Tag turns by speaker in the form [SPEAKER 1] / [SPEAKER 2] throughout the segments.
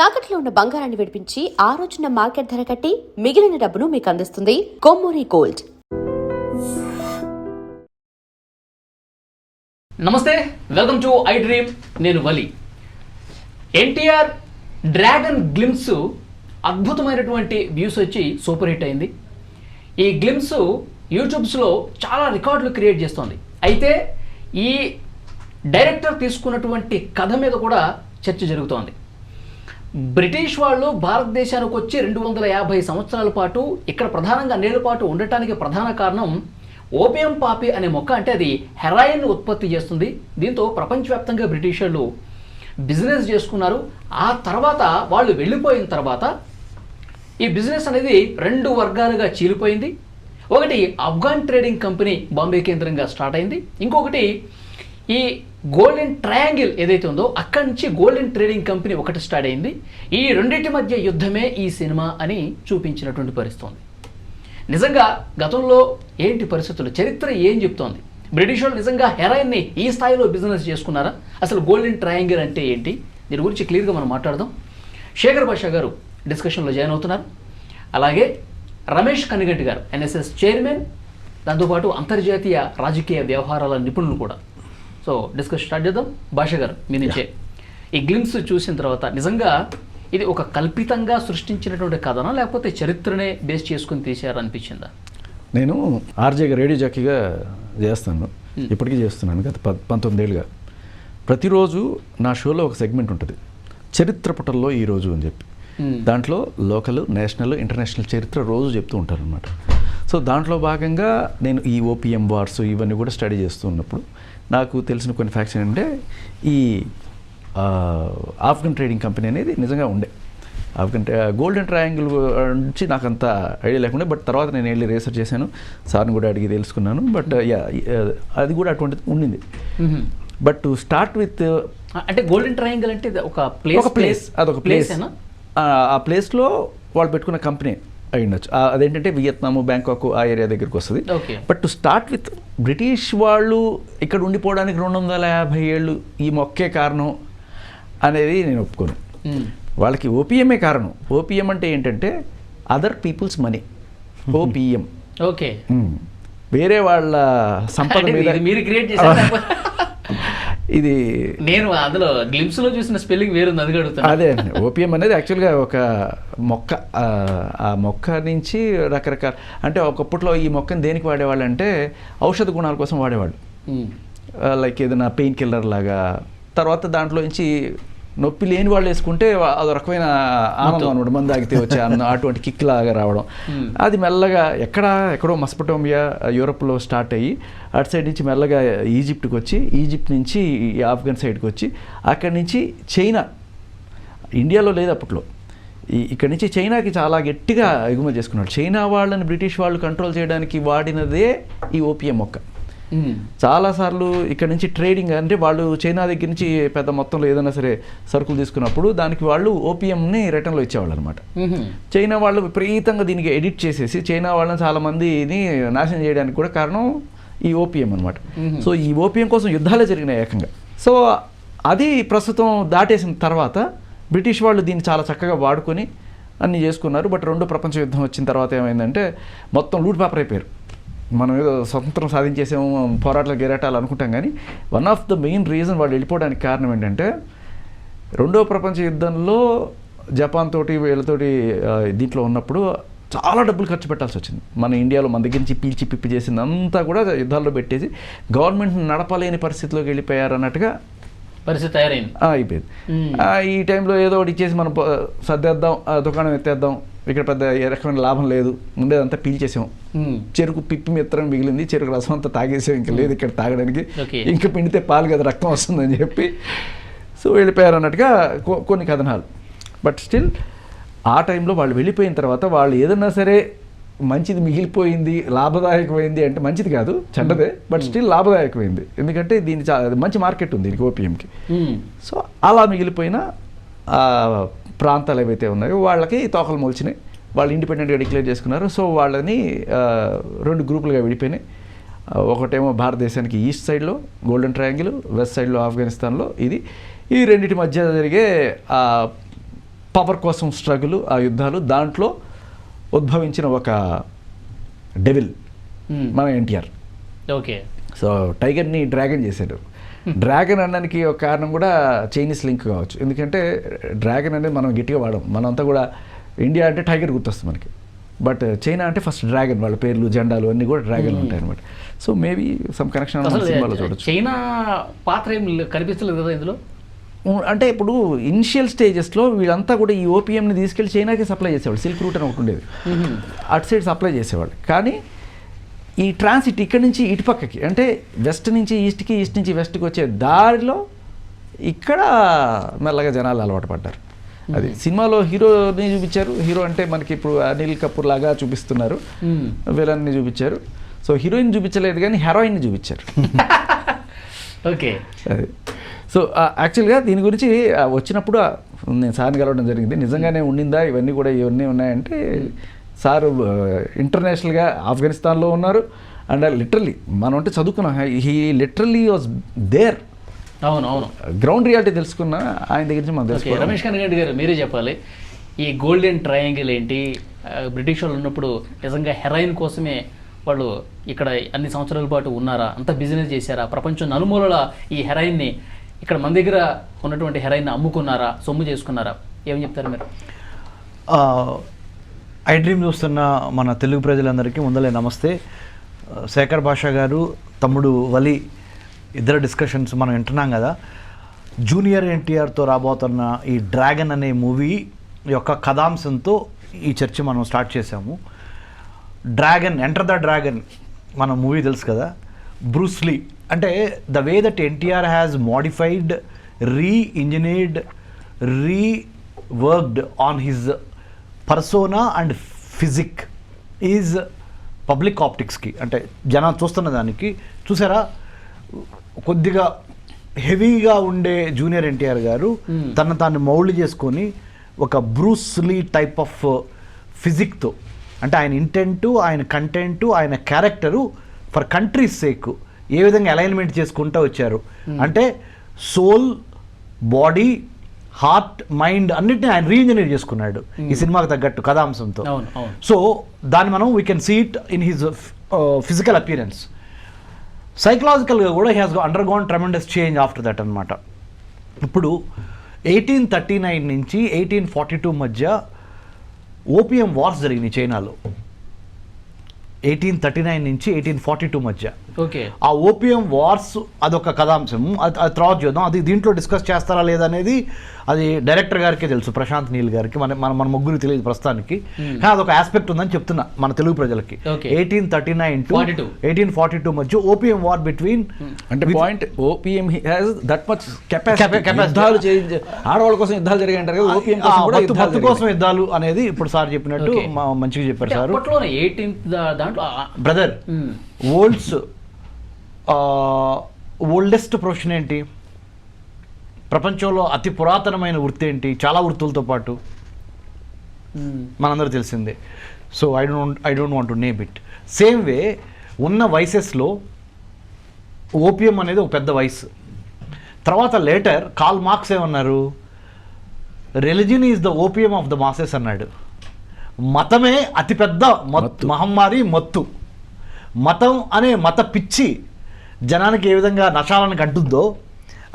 [SPEAKER 1] తాకట్లో ఉన్న బంగారాన్ని విడిపించి ఆ రోజున మార్కెట్ ధర కట్టి మిగిలిన డబ్బును మీకు అందిస్తుంది కొమ్మూరి గోల్డ్.
[SPEAKER 2] నమస్తే, వెల్కమ్ టు ఐ డ్రీమ్. నేను వలి. ఎన్టీఆర్ డ్రాగన్ గ్లిమ్స్ అద్భుతమైనటువంటి వ్యూస్ వచ్చి సూపర్ హిట్ అయింది. ఈ గ్లిమ్స్ యూట్యూబ్స్లో చాలా రికార్డులు క్రియేట్ చేస్తోంది. అయితే ఈ డైరెక్టర్ తీసుకున్నటువంటి కథ మీద కూడా చర్చ జరుగుతోంది. బ్రిటిష్ వాళ్ళు భారతదేశానికి వచ్చి 250 సంవత్సరాల పాటు ఇక్కడ ప్రధానంగా అన్నేళ్ల పాటు ఉండటానికి ప్రధాన కారణం ఓపియం పాపి అనే మొక్క. అంటే అది హెరాయిన్ ఉత్పత్తి చేస్తుంది. దీంతో ప్రపంచవ్యాప్తంగా బ్రిటిష్ వాళ్ళు బిజినెస్ చేసుకున్నారు. ఆ తర్వాత వాళ్ళు వెళ్ళిపోయిన తర్వాత ఈ బిజినెస్ అనేది 2 వర్గాలుగా చీలిపోయింది. ఒకటి ఆఫ్ఘన్ ట్రేడింగ్ కంపెనీ బాంబే కేంద్రంగా స్టార్ట్ అయింది. ఇంకొకటి ఈ గోల్డెన్ ట్రయాంగిల్ ఏదైతే ఉందో అక్కడి నుంచి గోల్డెన్ ట్రేడింగ్ కంపెనీ ఒకటి స్టార్ట్ అయింది. ఈ రెండింటి మధ్య యుద్ధమే ఈ సినిమా అని చూపించినటువంటి పరిస్థితి ఉంది. నిజంగా గతంలో ఏంటి పరిస్థితులు, చరిత్ర ఏం చెప్తోంది? బ్రిటిష్ వాళ్ళు నిజంగా హెరాయిన్ని ఈ స్థాయిలో బిజినెస్ చేసుకున్నారా? అసలు గోల్డెన్ ట్రయాంగిల్ అంటే ఏంటి? దీని గురించి క్లియర్గా మనం మాట్లాడదాం. శేఖర్ భాషా గారు డిస్కషన్లో జాయిన్ అవుతున్నారు. అలాగే రమేష్ కనిగంటి గారు ఎన్ఎస్ఎస్ చైర్మన్, దాంతోపాటు అంతర్జాతీయ రాజకీయ వ్యవహారాల నిపుణులు కూడా. సో డిస్కస్ స్టార్ట్ చేద్దాం. భాష గారు మీ నుంచే, ఈ గ్లిమ్స్ చూసిన తర్వాత నిజంగా ఇది ఒక కల్పితంగా సృష్టించినటువంటి కథనా లేకపోతే చరిత్రనే బేస్ చేసుకుని తీశారనిపించిందా?
[SPEAKER 3] నేను ఆర్జేగా రేడియో జాకీగా చేస్తాను, ఇప్పటికీ చేస్తున్నాను గత 19 ఏళ్ళుగా. ప్రతిరోజు నా షోలో ఒక సెగ్మెంట్ ఉంటుంది, చరిత్ర పుటల్లో ఈరోజు అని చెప్పి. దాంట్లో లోకల్, నేషనల్, ఇంటర్నేషనల్ చరిత్ర రోజు చెప్తూ ఉంటారు అనమాట. సో దాంట్లో భాగంగా నేను ఈ ఓపిఎం వార్స్ ఇవన్నీ కూడా స్టడీ చేస్తున్నప్పుడు నాకు తెలిసిన కొన్ని ఫ్యాక్ట్స్ ఏంటంటే ఈ ఆఫ్ఘన్ ట్రేడింగ్ కంపెనీ అనేది నిజంగా ఉండే. ఆఫ్ఘన్ గోల్డెన్ ట్రయాంగిల్ నుంచి నాకు అంత ఐడియా లేకుండా, బట్ తర్వాత నేను వెళ్ళి రీసెర్చ్ చేశాను, సార్ని కూడా అడిగి తెలుసుకున్నాను. బట్ అది కూడా అటువంటిది ఉండింది. బట్ టు స్టార్ట్ విత్,
[SPEAKER 2] అంటే గోల్డెన్ ట్రయాంగిల్ అంటే ఒక ప్లేస్,
[SPEAKER 3] అదొక ప్లేస్. ఆ ప్లేస్లో వాళ్ళు పెట్టుకున్న కంపెనీ అయి ఉండొచ్చు. అదేంటంటే వియత్నాము, బ్యాంకాక్ ఆ ఏరియా దగ్గరికి వస్తుంది. But to start with, British వాళ్ళు ఇక్కడ ఉండిపోవడానికి 250 ఏళ్ళు ఈ మొక్కే కారణం అనేది నేను ఒప్పుకోను. వాళ్ళకి ఓపిఎంఏ కారణం. ఓపిఎం అంటే ఏంటంటే other peoples money. OPM
[SPEAKER 2] okay,
[SPEAKER 3] వేరే వాళ్ళ సంపద మీద
[SPEAKER 2] మీరు క్రియేట్ చేశారు.
[SPEAKER 3] ఇది
[SPEAKER 2] నేను అందులో గ్లిమ్స్ లో చూసిన స్పెల్లింగ్ వేరుంది, అది అడుగుతాను.
[SPEAKER 3] అదే అండి, ఓపిఎం అనేది యాక్చువల్గా ఒక మొక్క. ఆ మొక్క నుంచి రకరకాల, అంటే ఒకప్పట్లో ఈ మొక్కని దేనికి వాడేవాళ్ళు అంటే ఔషధ గుణాల కోసం వాడేవాళ్ళు. లైక్ ఏదైనా పెయిన్ కిల్లర్ లాగా. తర్వాత దాంట్లో నుంచి నొప్పి లేని వాళ్ళు వేసుకుంటే అదో రకమైన ఆనందం అనమాట, మందు తాగితే వచ్చే ఆనందం, అటువంటి కిక్ లాగా రావడం. అది మెల్లగా ఎక్కడో మెసొపొటేమియా, యూరోప్లో స్టార్ట్ అయ్యి అటు సైడ్ నుంచి మెల్లగా ఈజిప్ట్కి వచ్చి, ఈజిప్ట్ నుంచి ఆఫ్ఘన్ సైడ్కి వచ్చి, అక్కడి నుంచి చైనా, ఇండియాలో లేదు అప్పట్లో, ఇక్కడి నుంచి చైనాకి చాలా గట్టిగా ఎగుమతి చేసుకున్నాడు. చైనా వాళ్ళని బ్రిటిష్ వాళ్ళు కంట్రోల్ చేయడానికి వాడినదే ఈ ఓపిఎం మొక్క. చాలాసార్లు ఇక్కడ నుంచి ట్రేడింగ్, అంటే వాళ్ళు చైనా దగ్గర నుంచి పెద్ద మొత్తంలో ఏదైనా సరే సరుకులు తీసుకున్నప్పుడు దానికి వాళ్ళు ఓపిఎంని రిటర్న్లో ఇచ్చేవాళ్ళు అనమాట. చైనా వాళ్ళు విపరీతంగా దీనికి ఎడిట్ చేసేసి చైనా వాళ్ళని చాలామందిని నాశనం చేయడానికి కూడా కారణం ఈ ఓపిఎం అనమాట. సో ఈ ఓపిఎం కోసం యుద్ధాలే జరిగినాయి ఏకంగా. సో అది ప్రస్తుతం దాటేసిన తర్వాత బ్రిటిష్ వాళ్ళు దీన్ని చాలా చక్కగా వాడుకొని అన్నీ చేసుకున్నారు. బట్ 2వ ప్రపంచ యుద్ధం వచ్చిన తర్వాత ఏమైందంటే మొత్తం లూట్ పేపర్ అయిపోయారు. మనం ఏదో స్వతంత్రం సాధించేసాము, పోరాటాలు గెరాటాలు అనుకుంటాం, కానీ one of the main reason వాళ్ళు వెళ్ళిపోవడానికి కారణం ఏంటంటే 2వ ప్రపంచ యుద్ధంలో జపాన్ తోటి వీళ్ళతోటి దీంట్లో ఉన్నప్పుడు చాలా డబ్బులు ఖర్చు పెట్టాల్సి వచ్చింది. మన ఇండియాలో మన దగ్గర నుంచి పీల్చి పిప్పి చేసింది అంతా కూడా యుద్ధాల్లో పెట్టేసి గవర్నమెంట్ నడపలేని పరిస్థితిలోకి వెళ్ళిపోయారు అన్నట్టుగా
[SPEAKER 2] పరిస్థితి తయారైంది,
[SPEAKER 3] అయిపోయింది. ఈ టైంలో ఏదో ఒకటి ఇచ్చేసి మనం సర్దేద్దాం, దుకాణం ఎత్తేద్దాం, ఇక్కడ పెద్ద ఏ రకమైన లాభం లేదు, ఉండేదంతా పీల్చేసాం, చెరుకు పిప్పి మిత్రం మిగిలింది, చెరుకు రసం అంతా తాగేసాం, ఇంకా లేదు ఇక్కడ తాగడానికి, ఇంకా పిండితే పాలు కదా రక్తం వస్తుందని చెప్పి సో వెళ్ళిపోయారు అన్నట్టుగా కొన్ని కథనాలు. బట్ స్టిల్ ఆ టైంలో వాళ్ళు వెళ్ళిపోయిన తర్వాత వాళ్ళు ఏదన్నా సరే మంచిది మిగిలిపోయింది, లాభదాయకమైంది అంటే మంచిది కాదు, చెడ్డదే, బట్ స్టిల్ లాభదాయకమైంది. ఎందుకంటే దీని మంచి మార్కెట్ ఉంది దీనికి, ఓపిఎంకి. సో అలా మిగిలిపోయిన ప్రాంతాలు ఏవైతే ఉన్నాయో వాళ్ళకి తోకలు మొలిచినాయి, వాళ్ళు ఇండిపెండెంట్గా డిక్లేర్ చేసుకున్నారు. సో వాళ్ళని 2 గ్రూపులుగా విడిపోయినాయి. ఒకటేమో భారతదేశానికి ఈస్ట్ సైడ్లో గోల్డెన్ ట్రయాంగిల్, వెస్ట్ సైడ్లో ఆఫ్ఘనిస్తాన్లో ఇది. ఈ రెండింటి మధ్య జరిగే పవర్ కోసం స్ట్రగుల్, ఆ యుద్ధాలు, దాంట్లో ఉద్భవించిన ఒక డెవిల్ మన ఎన్టీఆర్.
[SPEAKER 2] ఓకే.
[SPEAKER 3] సో టైగర్ని డ్రాగన్ చేశాడు. డ్రాగన్ అనడానికి ఒక కారణం కూడా చైనీస్ లింక్ కావచ్చు. ఎందుకంటే డ్రాగన్ అనేది మనం గట్టిగా వాడం, మనంతా కూడా ఇండియా అంటే టైగర్ గుర్తొస్తుంది మనకి, బట్ చైనా అంటే ఫస్ట్ డ్రాగన్, వాళ్ళ పేర్లు జెండాలు అన్నీ కూడా డ్రాగన్ ఉంటాయి అనమాట. సో మేబీ సమ్ కనెక్షన్ సినిమాలో చూడొచ్చు.
[SPEAKER 2] చైనా పాత్ర ఏం కనిపిస్తలేదు కదా ఇందులో.
[SPEAKER 3] అంటే ఇప్పుడు ఇనిషియల్ స్టేజెస్లో వీళ్ళంతా కూడా ఈ ఓపీఎంని తీసుకెళ్ళి చైనాకి సప్లై చేసేవాళ్ళు. సిల్క్ రూట్ అని ఒకటి ఉండేది, అటు సైడ్ సప్లై చేసేవాళ్ళు. కానీ ఈ ట్రాన్సిట్ ఇక్కడి నుంచి ఇటు పక్కకి, అంటే వెస్ట్ నుంచి ఈస్ట్కి, ఈస్ట్ నుంచి వెస్ట్కి వచ్చే దారిలో ఇక్కడ మెల్లగా జనాలు అలవాటు పడ్డారు. అది సినిమాలో హీరోని చూపించారు. హీరో అంటే మనకి ఇప్పుడు అనిల్ కపూర్ లాగా చూపిస్తున్నారు, విలన్ని చూపించారు. సో హీరోయిన్ చూపించలేదు కానీ హెరాయిన్ని చూపించారు.
[SPEAKER 2] ఓకే.
[SPEAKER 3] అది సో యాక్చువల్గా దీని గురించి వచ్చినప్పుడు నేను సార్ని కలవడం జరిగింది. నిజంగానే ఉండిందా ఇవన్నీ కూడా, ఇవన్నీ ఉన్నాయంటే సార్ ఇంటర్నేషనల్గా ఆఫ్ఘనిస్తాన్లో ఉన్నారు. అండ్ లిటరల్లీ మనం అంటే చదువుకున్నాం, హీ లిటరల్లీ వాజ్ దేర్.
[SPEAKER 2] అవును అవును,
[SPEAKER 3] గ్రౌండ్ రియాలిటీ తెలుసుకున్న ఆయన దగ్గర నుంచి మనం తెలుసుకోవాలి.
[SPEAKER 2] రమేష్ కనగంటి గారు మీరే చెప్పాలి, ఈ గోల్డెన్ ట్రయాంగిల్ ఏంటి? బ్రిటిష్ వాళ్ళు ఉన్నప్పుడు నిజంగా హెరాయిన్ కోసమే వాళ్ళు ఇక్కడ అన్ని సంవత్సరాల పాటు ఉన్నారా? అంత బిజినెస్ చేశారా? ప్రపంచం నలుమూలల ఈ హెరాయిన్ని ఇక్కడ మన దగ్గర ఉన్నటువంటి హెరాయిన్ అమ్ముకున్నారా, సొమ్ము చేసుకున్నారా? ఏం చెప్తారు మీరు?
[SPEAKER 4] ఐ డ్రీమ్ చూస్తున్న మన తెలుగు ప్రజలందరికీ ముందలే నమస్తే. శేఖర్ భాషా గారు, తమ్ముడు వలి ఇద్దరు డిస్కషన్స్ మనం వింటున్నాం కదా. జూనియర్ ఎన్టీఆర్తో రాబోతున్న ఈ డ్రాగన్ అనే మూవీ యొక్క కథాంశంతో ఈ చర్చ మనం స్టార్ట్ చేసాము. డ్రాగన్, ఎంటర్ ద డ్రాగన్ మన మూవీ తెలుసు కదా, బ్రూస్ లీ. అంటే the way that NTR has modified, re-engineered, reworked on his persona and physique is public ఆప్టిక్స్కి, అంటే జనం చూస్తున్న దానికి చూసారా, కొద్దిగా హెవీగా ఉండే జూనియర్ ఎన్టీఆర్ గారు తను తాను మౌల్డ్ చేసుకొని ఒక బ్రూస్ లీ టైప్ ఆఫ్ ఫిజిక్తో, అంటే ఆయన ఇంటెంటు, ఆయన కంటెంటు, ఆయన క్యారెక్టరు ఫర్ కంట్రీస్ సేక్ ఏ విధంగా అలైన్మెంట్ చేసుకుంటూ వచ్చారు. అంటే సోల్, బాడీ, హార్ట్, మైండ్ అన్నిటిని ఆయన రీఇంజనీర్ చేసుకున్నాడు ఈ సినిమాకి తగ్గట్టు కథాంశంతో. సో దాన్ని మనం we can see it in his physical appearance. సైకలాజికల్గా కూడా he has undergone tremendous change after that అనమాట. ఇప్పుడు 1839 నుంచి 1842 మధ్య ఓపియం వార్స్ జరిగినాయి చైనాలో. 1839 నుంచి 1842 మధ్య.
[SPEAKER 2] ఓకే.
[SPEAKER 4] ఆ ఓపియం వార్స్ అదొక కథాంశం, అది తర్వాత చూద్దాం. అది దీంట్లో డిస్కస్ చేస్తారా లేదా అనేది అది డైరెక్టర్ గారికే తెలుసు, ప్రశాంత్ నీల్ గారికి. మన ముగ్గురికి తెలియదు ప్రస్తుతానికి, కానీ అదొక ఆస్పెక్ట్ ఉందని చెప్తున్నా మన తెలుగు ప్రజలకి. 1839 to 1842 మధ్య ఓపియం వార్ బిట్వీన్,
[SPEAKER 3] అంటే point OPM has that much capacity. ఆడవాళ్ళ కోసం యుద్ధాలు జరిగాయి అంటారు కదా, ఓపీఎం కోసం కూడా
[SPEAKER 4] మత్తు కోసం యుద్ధాలు అనేది ఇప్పుడు సార్ చెప్పినట్టు మంచిగా చెప్పారు సార్. బ్రదర్, ఓల్డెస్ట్ ప్రొఫెషన్ ఏంటి? ప్రపంచంలో అతి పురాతనమైన వృత్తి ఏంటి? చాలా వృత్తులతో పాటు మనందరూ తెలిసిందే. So I don't want to name it. Same way ఉన్న వయసెస్లో ఓపియం అనేది ఒక పెద్ద వయసు. తర్వాత లేటర్ కార్ల్ మార్క్స్ ఏమన్నారు, religion is the opium of the masses అన్నాడు. మతమే అతిపెద్ద మహమ్మారి, మత్తు. మతం అనే మత పిచ్చి జనానికి ఏ విధంగా నశాలను అంటుందో,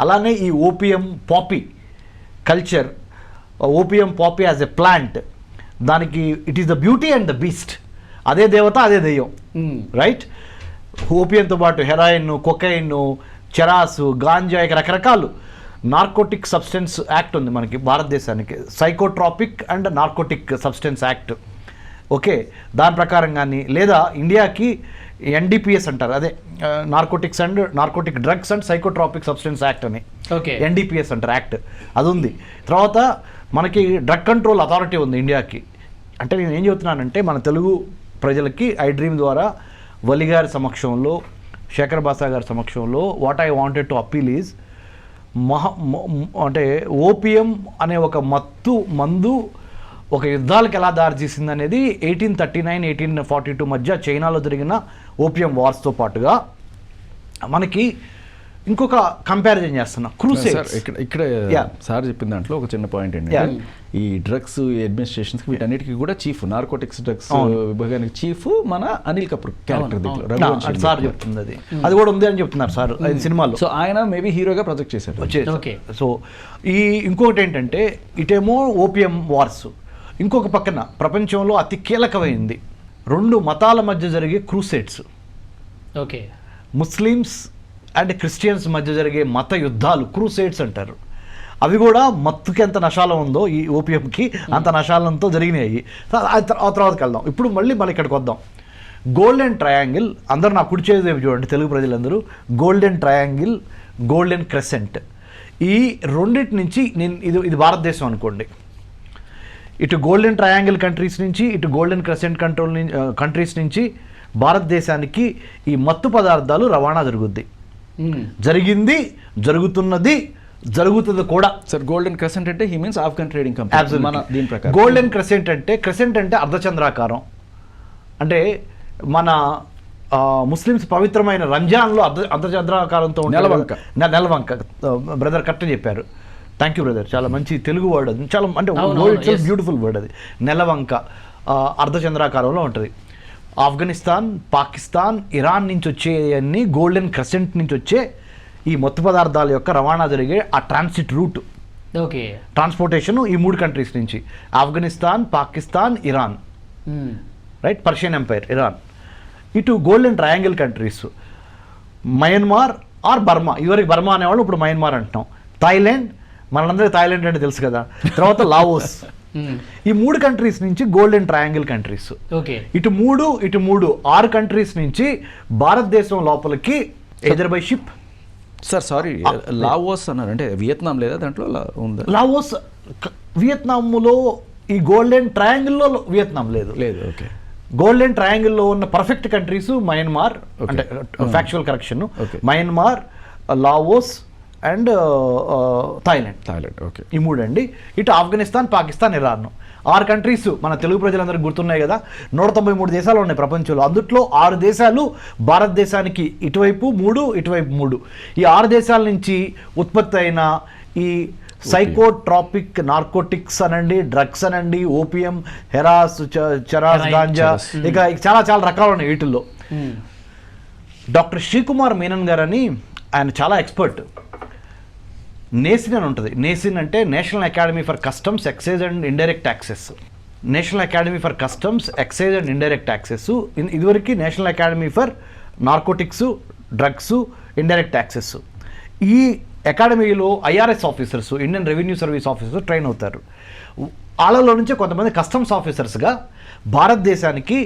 [SPEAKER 4] అలానే ఈ opium poppy culture, opium poppy as a plant, దానికి it is the beauty and the beast. అదే దేవత, అదే దెయ్యం, రైట్? ఓపియంతో పాటు హెరాయిన్, కొకైన్, చెరాసు, గాంజా, ఇక రకరకాలు నార్కోటిక్ సబ్స్టెన్స్ యాక్ట్ ఉంది మనకి భారతదేశానికి, psychotropic and narcotic substance act. Okay, దాని ప్రకారం కానీ, లేదా ఇండియాకి ఎన్డీపీఎస్ అంటారు, అదే narcotic drugs and psychotropic substance act అని, ఎన్డీపీఎస్ అంటారు యాక్ట్, అది ఉంది. తర్వాత మనకి డ్రగ్ కంట్రోల్ అథారిటీ ఉంది ఇండియాకి. అంటే నేను ఏం చెబుతున్నానంటే మన తెలుగు ప్రజలకి ఐ డ్రీమ్ ద్వారా వలి గారి సమక్షంలో, శేఖర్ బాసా గారి సమక్షంలో what I wanted to appeal is, అంటే ఓపియం అనే ఒక మందు ఒక యుద్ధాలకు ఎలా దారితీసింది అనేది 1839, 1842 మధ్య చైనాలో జరిగిన ఓపియం వార్స్తో పాటుగా మనకి ఇంకొక కంపారిజన్ చేస్తున్నా,
[SPEAKER 3] సార్
[SPEAKER 4] క్రూసేడ్స్.
[SPEAKER 3] ఇక్కడ
[SPEAKER 4] Yeah.
[SPEAKER 3] సార్ చెప్పిన దాంట్లో ఒక చిన్న పాయింట్ ఏంటంటే
[SPEAKER 4] Yeah.
[SPEAKER 3] ఈ డ్రగ్స్ అడ్మినిస్ట్రేషన్స్ వీటన్నిటికీ కూడా చీఫ్, నార్కోటిక్స్ డ్రగ్స్
[SPEAKER 4] అవును.
[SPEAKER 3] విభాగానికి చీఫ్ మన అనిల్ కపూర్ క్యారెక్టర్
[SPEAKER 2] అవును,
[SPEAKER 3] దీంట్లో
[SPEAKER 4] నా,
[SPEAKER 3] రఘువంశీ
[SPEAKER 4] అది సార్ చెప్తుంది, అది కూడా ఉంది అని చెప్తున్నారు సార్ అది సినిమాలో.
[SPEAKER 3] సో ఆయన మేబీ హీరోగా ప్రొజెక్ట్ చేశారు.
[SPEAKER 2] Okay.
[SPEAKER 4] సో ఇంకొకటి ఏంటంటే ఇటేమో ఓపియం వార్స్, ఇంకొక పక్కన ప్రపంచంలో అతి కీలకమైంది 2 మతాల మధ్య జరిగే crusades,
[SPEAKER 2] okay,
[SPEAKER 4] Muslims and Christians మధ్య జరిగే మత యుద్ధాలు క్రూసేడ్స్ అంటారు. అవి కూడా మత్తుకి ఎంత నశాలం ఉందో ఈ ఓపియంకి అంత నశాలంతో జరిగినాయి. ఆ తర్వాతకి వెళ్దాం. ఇప్పుడు మళ్ళీ ఇక్కడికి వద్దాం. గోల్డెన్ ట్రయాంగిల్, అందరూ నా కుడి చేతి వైపు చూడండి తెలుగు ప్రజలందరూ. గోల్డెన్ ట్రయాంగిల్, గోల్డెన్ క్రెసెంట్, ఈ రెండింటి నుంచి ఇది భారతదేశం అనుకోండి. ఇటు గోల్డెన్ ట్రయాంగిల్ కంట్రీస్ నుంచి, ఇటు గోల్డెన్ క్రెసెంట్ కంట్రీస్ నుంచి భారతదేశానికి ఈ మత్తు పదార్థాలు రవాణా జరుగుద్ది. జరిగింది, జరుగుతుంది కూడా.
[SPEAKER 3] సార్ గోల్డెన్ క్రెసెంట్ అంటే he means Afghan trading company మన దీని ప్రకారం.
[SPEAKER 4] గోల్డెన్ క్రెసెంట్ అంటే అర్ధచంద్రాకారం. అంటే మన ముస్లిమ్స్ పవిత్రమైన రంజాన్లో అర్ధచంద్రాకారంతో నెలవంక. బ్రదర్ కరెక్ట్ చెప్పారు, థ్యాంక్ యూ బ్రదర్, చాలా మంచి తెలుగు వర్డ్ అది, చాలా అంటే బ్యూటిఫుల్ వర్డ్ అది. నెలవంక అర్ధచంద్రాకారంలో ఉంటుంది. ఆఫ్ఘనిస్తాన్, పాకిస్తాన్, ఇరాన్ నుంచి వచ్చేవన్నీ గోల్డెన్ క్రెసెంట్ నుంచి వచ్చే ఈ మత్తు పదార్థాల యొక్క రవాణా జరిగే ఆ ట్రాన్సిట్ రూట్,
[SPEAKER 2] ఓకే,
[SPEAKER 4] ట్రాన్స్పోర్టేషన్ ఈ 3 కంట్రీస్ నుంచి, Afghanistan, Pakistan, Iran, right, Persian empire, Iran. ఇటు golden triangle countries Myanmar or Burma, ఇవరికి బర్మా అనేవాళ్ళు ఇప్పుడు మయన్మార్ అంటున్నాం. థాయిలాండ్, మనందరికీ థాయిలాండ్ అంటే తెలుసు కదా. తర్వాత లావోస్. ఈ 3 కంట్రీస్ నుంచి గోల్డెన్ ట్రయాంగిల్ కంట్రీస్.
[SPEAKER 2] ఓకే,
[SPEAKER 4] ఇటు మూడు 6 కంట్రీస్ నుంచి భారతదేశం లోపలికి either by ship.
[SPEAKER 3] Sir sorry, Laos అన్నారు అంటే వియత్నాం లేదా దాంట్లో ఉందా?
[SPEAKER 4] లావోస్ వియత్నాంలో ఈ గోల్డెన్ ట్రయాంగిల్లో వియత్నాం లేదు.
[SPEAKER 3] ఓకే.
[SPEAKER 4] గోల్డెన్ ట్రయాంగిల్లో ఉన్న పర్ఫెక్ట్ కంట్రీస్ మయన్మార్, అంటే factual correction, Myanmar, Laos and Thailand.
[SPEAKER 3] Okay,
[SPEAKER 4] ఈ 3 అండి. ఇటు ఆఫ్ఘనిస్తాన్, పాకిస్తాన్, ఇరాన్, 6 కంట్రీస్ మన తెలుగు ప్రజలందరికీ గుర్తున్నాయి కదా. 193 దేశాలు ఉన్నాయి ప్రపంచంలో, అందుట్లో 6 దేశాలు భారతదేశానికి ఇటువైపు 3, ఇటువైపు 3. ఈ 6 దేశాల నుంచి ఉత్పత్తి అయిన ఈ సైకోట్రాపిక్ నార్కోటిక్స్ అనండి, డ్రగ్స్ అనండి, ఓపియం, హెరాస్, చరాస్, గాంజా, ఇక చాలా రకాలు ఉన్నాయి వీటిల్లో. డాక్టర్ శ్రీకుమార్ మీనన్ గారు అని ఆయన చాలా ఎక్స్పర్ట్. నేసిన్ అని ఉంటుంది. నేసిన్ అంటే national academy for customs, excise and indirect taxes. National academy for customs, excise and indirect taxes. ఇదివరకు national academy for narcotics, drugs, indirect taxes. ఈ అకాడమీలో IRS officers, Indian revenue service officers train అవుతారు. వాళ్ళలో నుంచి కొంతమంది customs ఆఫీసర్స్గా భారతదేశానికి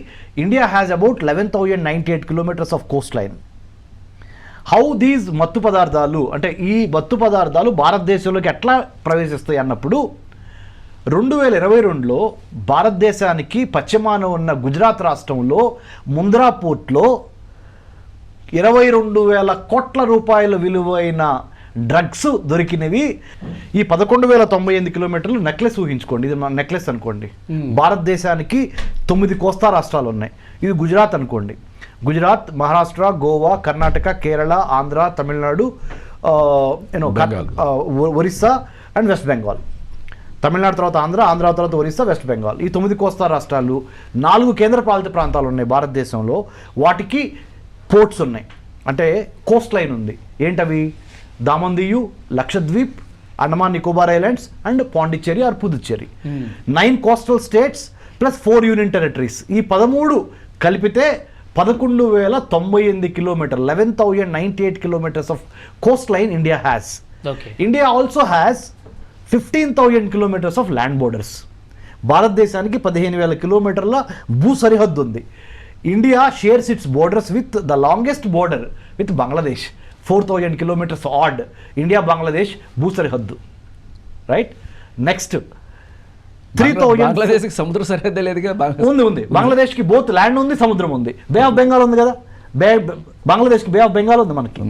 [SPEAKER 4] India has about 11,098 kilometres of coast line. How these మత్తు పదార్థాలు, అంటే ఈ మత్తు పదార్థాలు భారతదేశంలోకి ఎట్లా ప్రవేశిస్తాయి అన్నప్పుడు 2022లో భారతదేశానికి పశ్చిమాన ఉన్న గుజరాత్ రాష్ట్రంలో ముంద్రా పోర్ట్లో 22,000 కోట్ల రూపాయల విలువైన డ్రగ్స్ దొరికినవి. ఈ 11,098 కిలోమీటర్లు నెక్లెస్ ఊహించుకోండి, ఇది నెక్లెస్ అనుకోండి. భారతదేశానికి 9 కోస్తా రాష్ట్రాలు ఉన్నాయి. ఇది గుజరాత్ అనుకోండి. గుజరాత్, మహారాష్ట్ర, గోవా, కర్ణాటక, కేరళ, ఆంధ్ర, తమిళనాడు, ఒరిస్సా అండ్ వెస్ట్ బెంగాల్. తమిళనాడు తర్వాత ఆంధ్ర తర్వాత ఒరిస్సా, వెస్ట్ బెంగాల్, ఈ 9 కోస్తా రాష్ట్రాలు. 4 కేంద్రపాలిత ప్రాంతాలు ఉన్నాయి భారతదేశంలో. వాటికి పోర్ట్స్ ఉన్నాయి, అంటే కోస్ట్ లైన్ ఉంది. ఏంటవి? Daman Diu, Lakshadweep, Andaman Nicobar islands and Pondicherry or Puducherry. 9 coastal states plus 4 union territories. ఈ 13 కలిపితే 11,098 kilometre, 11,098 kilometres of coast line India has. India also has 15,000 kilometres of land borders. భారతదేశానికి 15,000 కిలోమీటర్ల భూ సరిహద్దు ఉంది. India shares its borders with the longest border with Bangladesh, 4,000 kilometres odd. India Bangladesh భూ సరిహద్దు, right. Next 3,000
[SPEAKER 3] బంగ్లాదేశ్కి సముద్ర సరిహద్దు లేదుగా.
[SPEAKER 4] ఉంది. బంగ్లాదేశ్కి బోత్ ల్యాండ్ ఉంది, సముద్రం ఉంది. బే ఆఫ్ బెంగాల్ ఉంది కదా, బంగ్లాదేశ్కి బే ఆఫ్ బెంగాల్ ఉంది మనకి,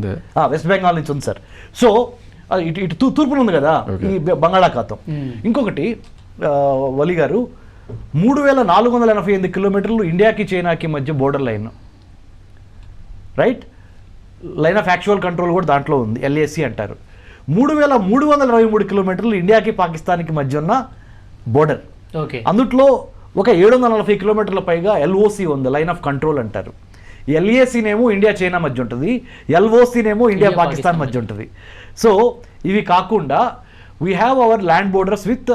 [SPEAKER 4] వెస్ట్ బెంగాల్ నుంచి ఉంది సార్. సో ఇటు తూర్పున ఉంది కదా ఈ బంగాళాఖాతం. ఇంకొకటి వలి గారు, 3,488 కిలోమీటర్లు ఇండియాకి చైనాకి మధ్య border line, right. Line of actual control కూడా దాంట్లో ఉంది, ఎల్ఏసి అంటారు. 3,323 కిలోమీటర్లు ఇండియాకి పాకిస్తాన్కి మధ్య ఉన్న బోర్డర్.
[SPEAKER 2] ఓకే.
[SPEAKER 4] అందుట్లో ఒక 740 కిలోమీటర్ల పైగా ఎల్ఓసి ఉంది, లైన్ ఆఫ్ కంట్రోల్ అంటారు. ఎల్ఏసీనేమో ఇండియా చైనా మధ్య ఉంటుంది, ఎల్ఓసీనేమో ఇండియా పాకిస్తాన్ మధ్య ఉంటుంది. సో ఇవి కాకుండా we have our land borders with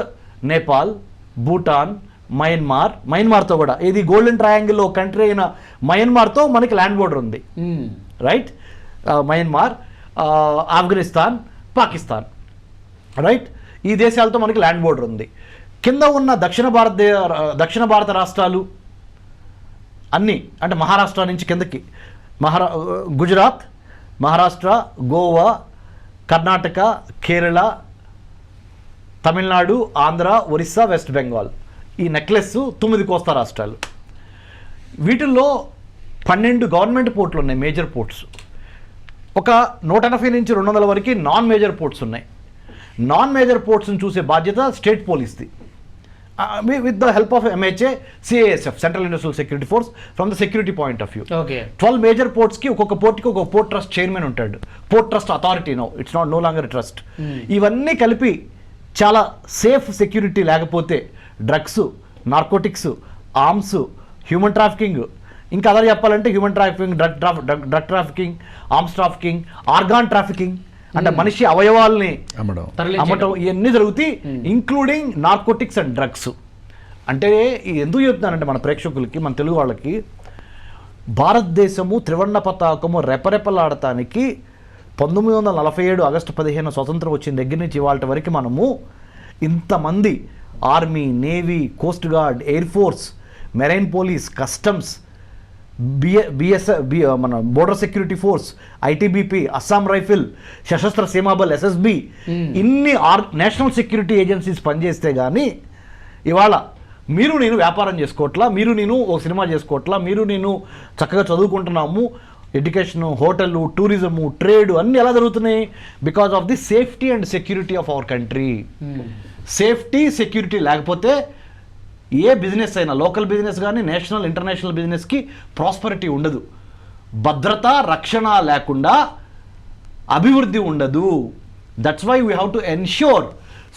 [SPEAKER 4] Nepal, Bhutan, మయన్మార్తో కూడా, ఇది గోల్డెన్ ట్రయాంగిల్లో కంట్రీ అయిన మయన్మార్తో మనకి ల్యాండ్ బోర్డర్ ఉంది, right. Myanmar, Afghanistan, Pakistan, right. ఈ దేశాలతో మనకి ల్యాండ్ బోర్డర్ ఉంది. కింద ఉన్న దక్షిణ భారత రాష్ట్రాలు అన్నీ, అంటే మహారాష్ట్ర నుంచి కిందకి గుజరాత్, మహారాష్ట్ర, గోవా, కర్ణాటక, కేరళ, తమిళనాడు, ఆంధ్ర, ఒరిస్సా, వెస్ట్ బెంగాల్, ఈ నెక్లెస్ 9 కోస్తా రాష్ట్రాలు. వీటిల్లో 12 గవర్నమెంట్ పోర్ట్లు ఉన్నాయి, మేజర్ పోర్ట్స్. ఒక 180 నుంచి 200 వరకు నాన్ మేజర్ పోర్ట్స్ ఉన్నాయి. నాన్ మేజర్ పోర్ట్స్ని చూసే బాధ్యత స్టేట్ పోలీస్ది, with the help of MHA, CISF, central industrial security force, from the security point of view.
[SPEAKER 2] Okay.
[SPEAKER 4] 12 major పోర్ట్స్కి ఒక్కొక్క పోర్ట్కి ఒక పోర్ట్ ట్రస్ట్ చైర్మన్ ఉంటాడు, port trust authority. It's no longer trust. ఇవన్నీ కలిపి చాలా సేఫ్ సెక్యూరిటీ లేకపోతే drugs, narcotics, arms, human trafficking, ఇంకా అదర్ చెప్పాలంటే human trafficking, drug trafficking, arms trafficking, organ trafficking, అంటే మనిషి అవయవాల్ని అమ్మటం, ఇవన్నీ జరుగుతాయి, ఇంక్లూడింగ్ నార్కోటిక్స్ అండ్ డ్రగ్స్. అంటే ఎందుకు చెప్తున్నానంటే మన ప్రేక్షకులకి, మన తెలుగు వాళ్ళకి, భారతదేశము త్రివర్ణ పతాకము రెపరెపలాడటానికి 1947 ఆగస్టు 15 స్వతంత్రం వచ్చిన దగ్గర నుంచి ఇవాళ వరకు మనము ఇంతమంది army, navy, coast guard, air force, marine police, customs, మన border security force, ITBP, Assam rifle, Sashastra Seemabal, SSB, ఇన్ని నేషనల్ సెక్యూరిటీ ఏజెన్సీస్ పనిచేస్తే కానీ ఇవాళ మీరు నేను వ్యాపారం చేసుకోవట్లా, మీరు నేను ఒక సినిమా చేసుకోవట్లా, మీరు నేను చక్కగా చదువుకుంటున్నాము, ఎడ్యుకేషన్, హోటల్, టూరిజము, ట్రేడ్ అన్నీ ఎలా జరుగుతున్నాయి? Because of the safety and security of our country. Safety, security లేకపోతే ఏ బిజినెస్ అయినా, లోకల్ బిజినెస్ కానీ నేషనల్, ఇంటర్నేషనల్ బిజినెస్కి ప్రాస్పరిటీ ఉండదు. భద్రత, రక్షణ లేకుండా అభివృద్ధి ఉండదు. That's why we have to ensure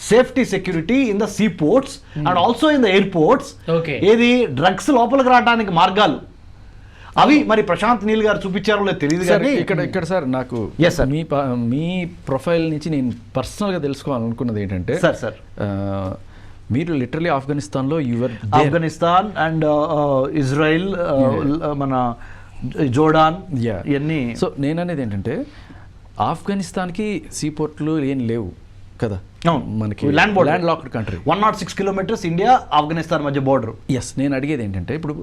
[SPEAKER 4] safety, security in the sea ports and also in the airports. ఏది డ్రగ్స్ లోపలికి రావడానికి మార్గాలు అవి మరి ప్రశాంత్ నీల్ గారు చూపించారో లేదు తెలియదు కానీ
[SPEAKER 3] ఇక్కడ సార్ నాకు మీ ప్రొఫైల్ నుంచి నేను పర్సనల్గా తెలుసుకోవాలనుకున్నది ఏంటంటే సార్ మీరు లిటరలీ ఆఫ్ఘనిస్తాన్లో
[SPEAKER 4] ఆఫ్ఘనిస్తాన్ అండ్ ఇజ్రాయిల్, మన జోర్డాన్, ఇవన్నీ.
[SPEAKER 3] సో నేను అనేది ఏంటంటే ఆఫ్ఘనిస్తాన్కి సీపోర్ట్లు ఏం లేవు కదా, మనకి land locked country.
[SPEAKER 4] 106 kilometres India Afghanistan మధ్య బోర్డర్.
[SPEAKER 3] ఎస్, నేను అడిగేది ఏంటంటే ఇప్పుడు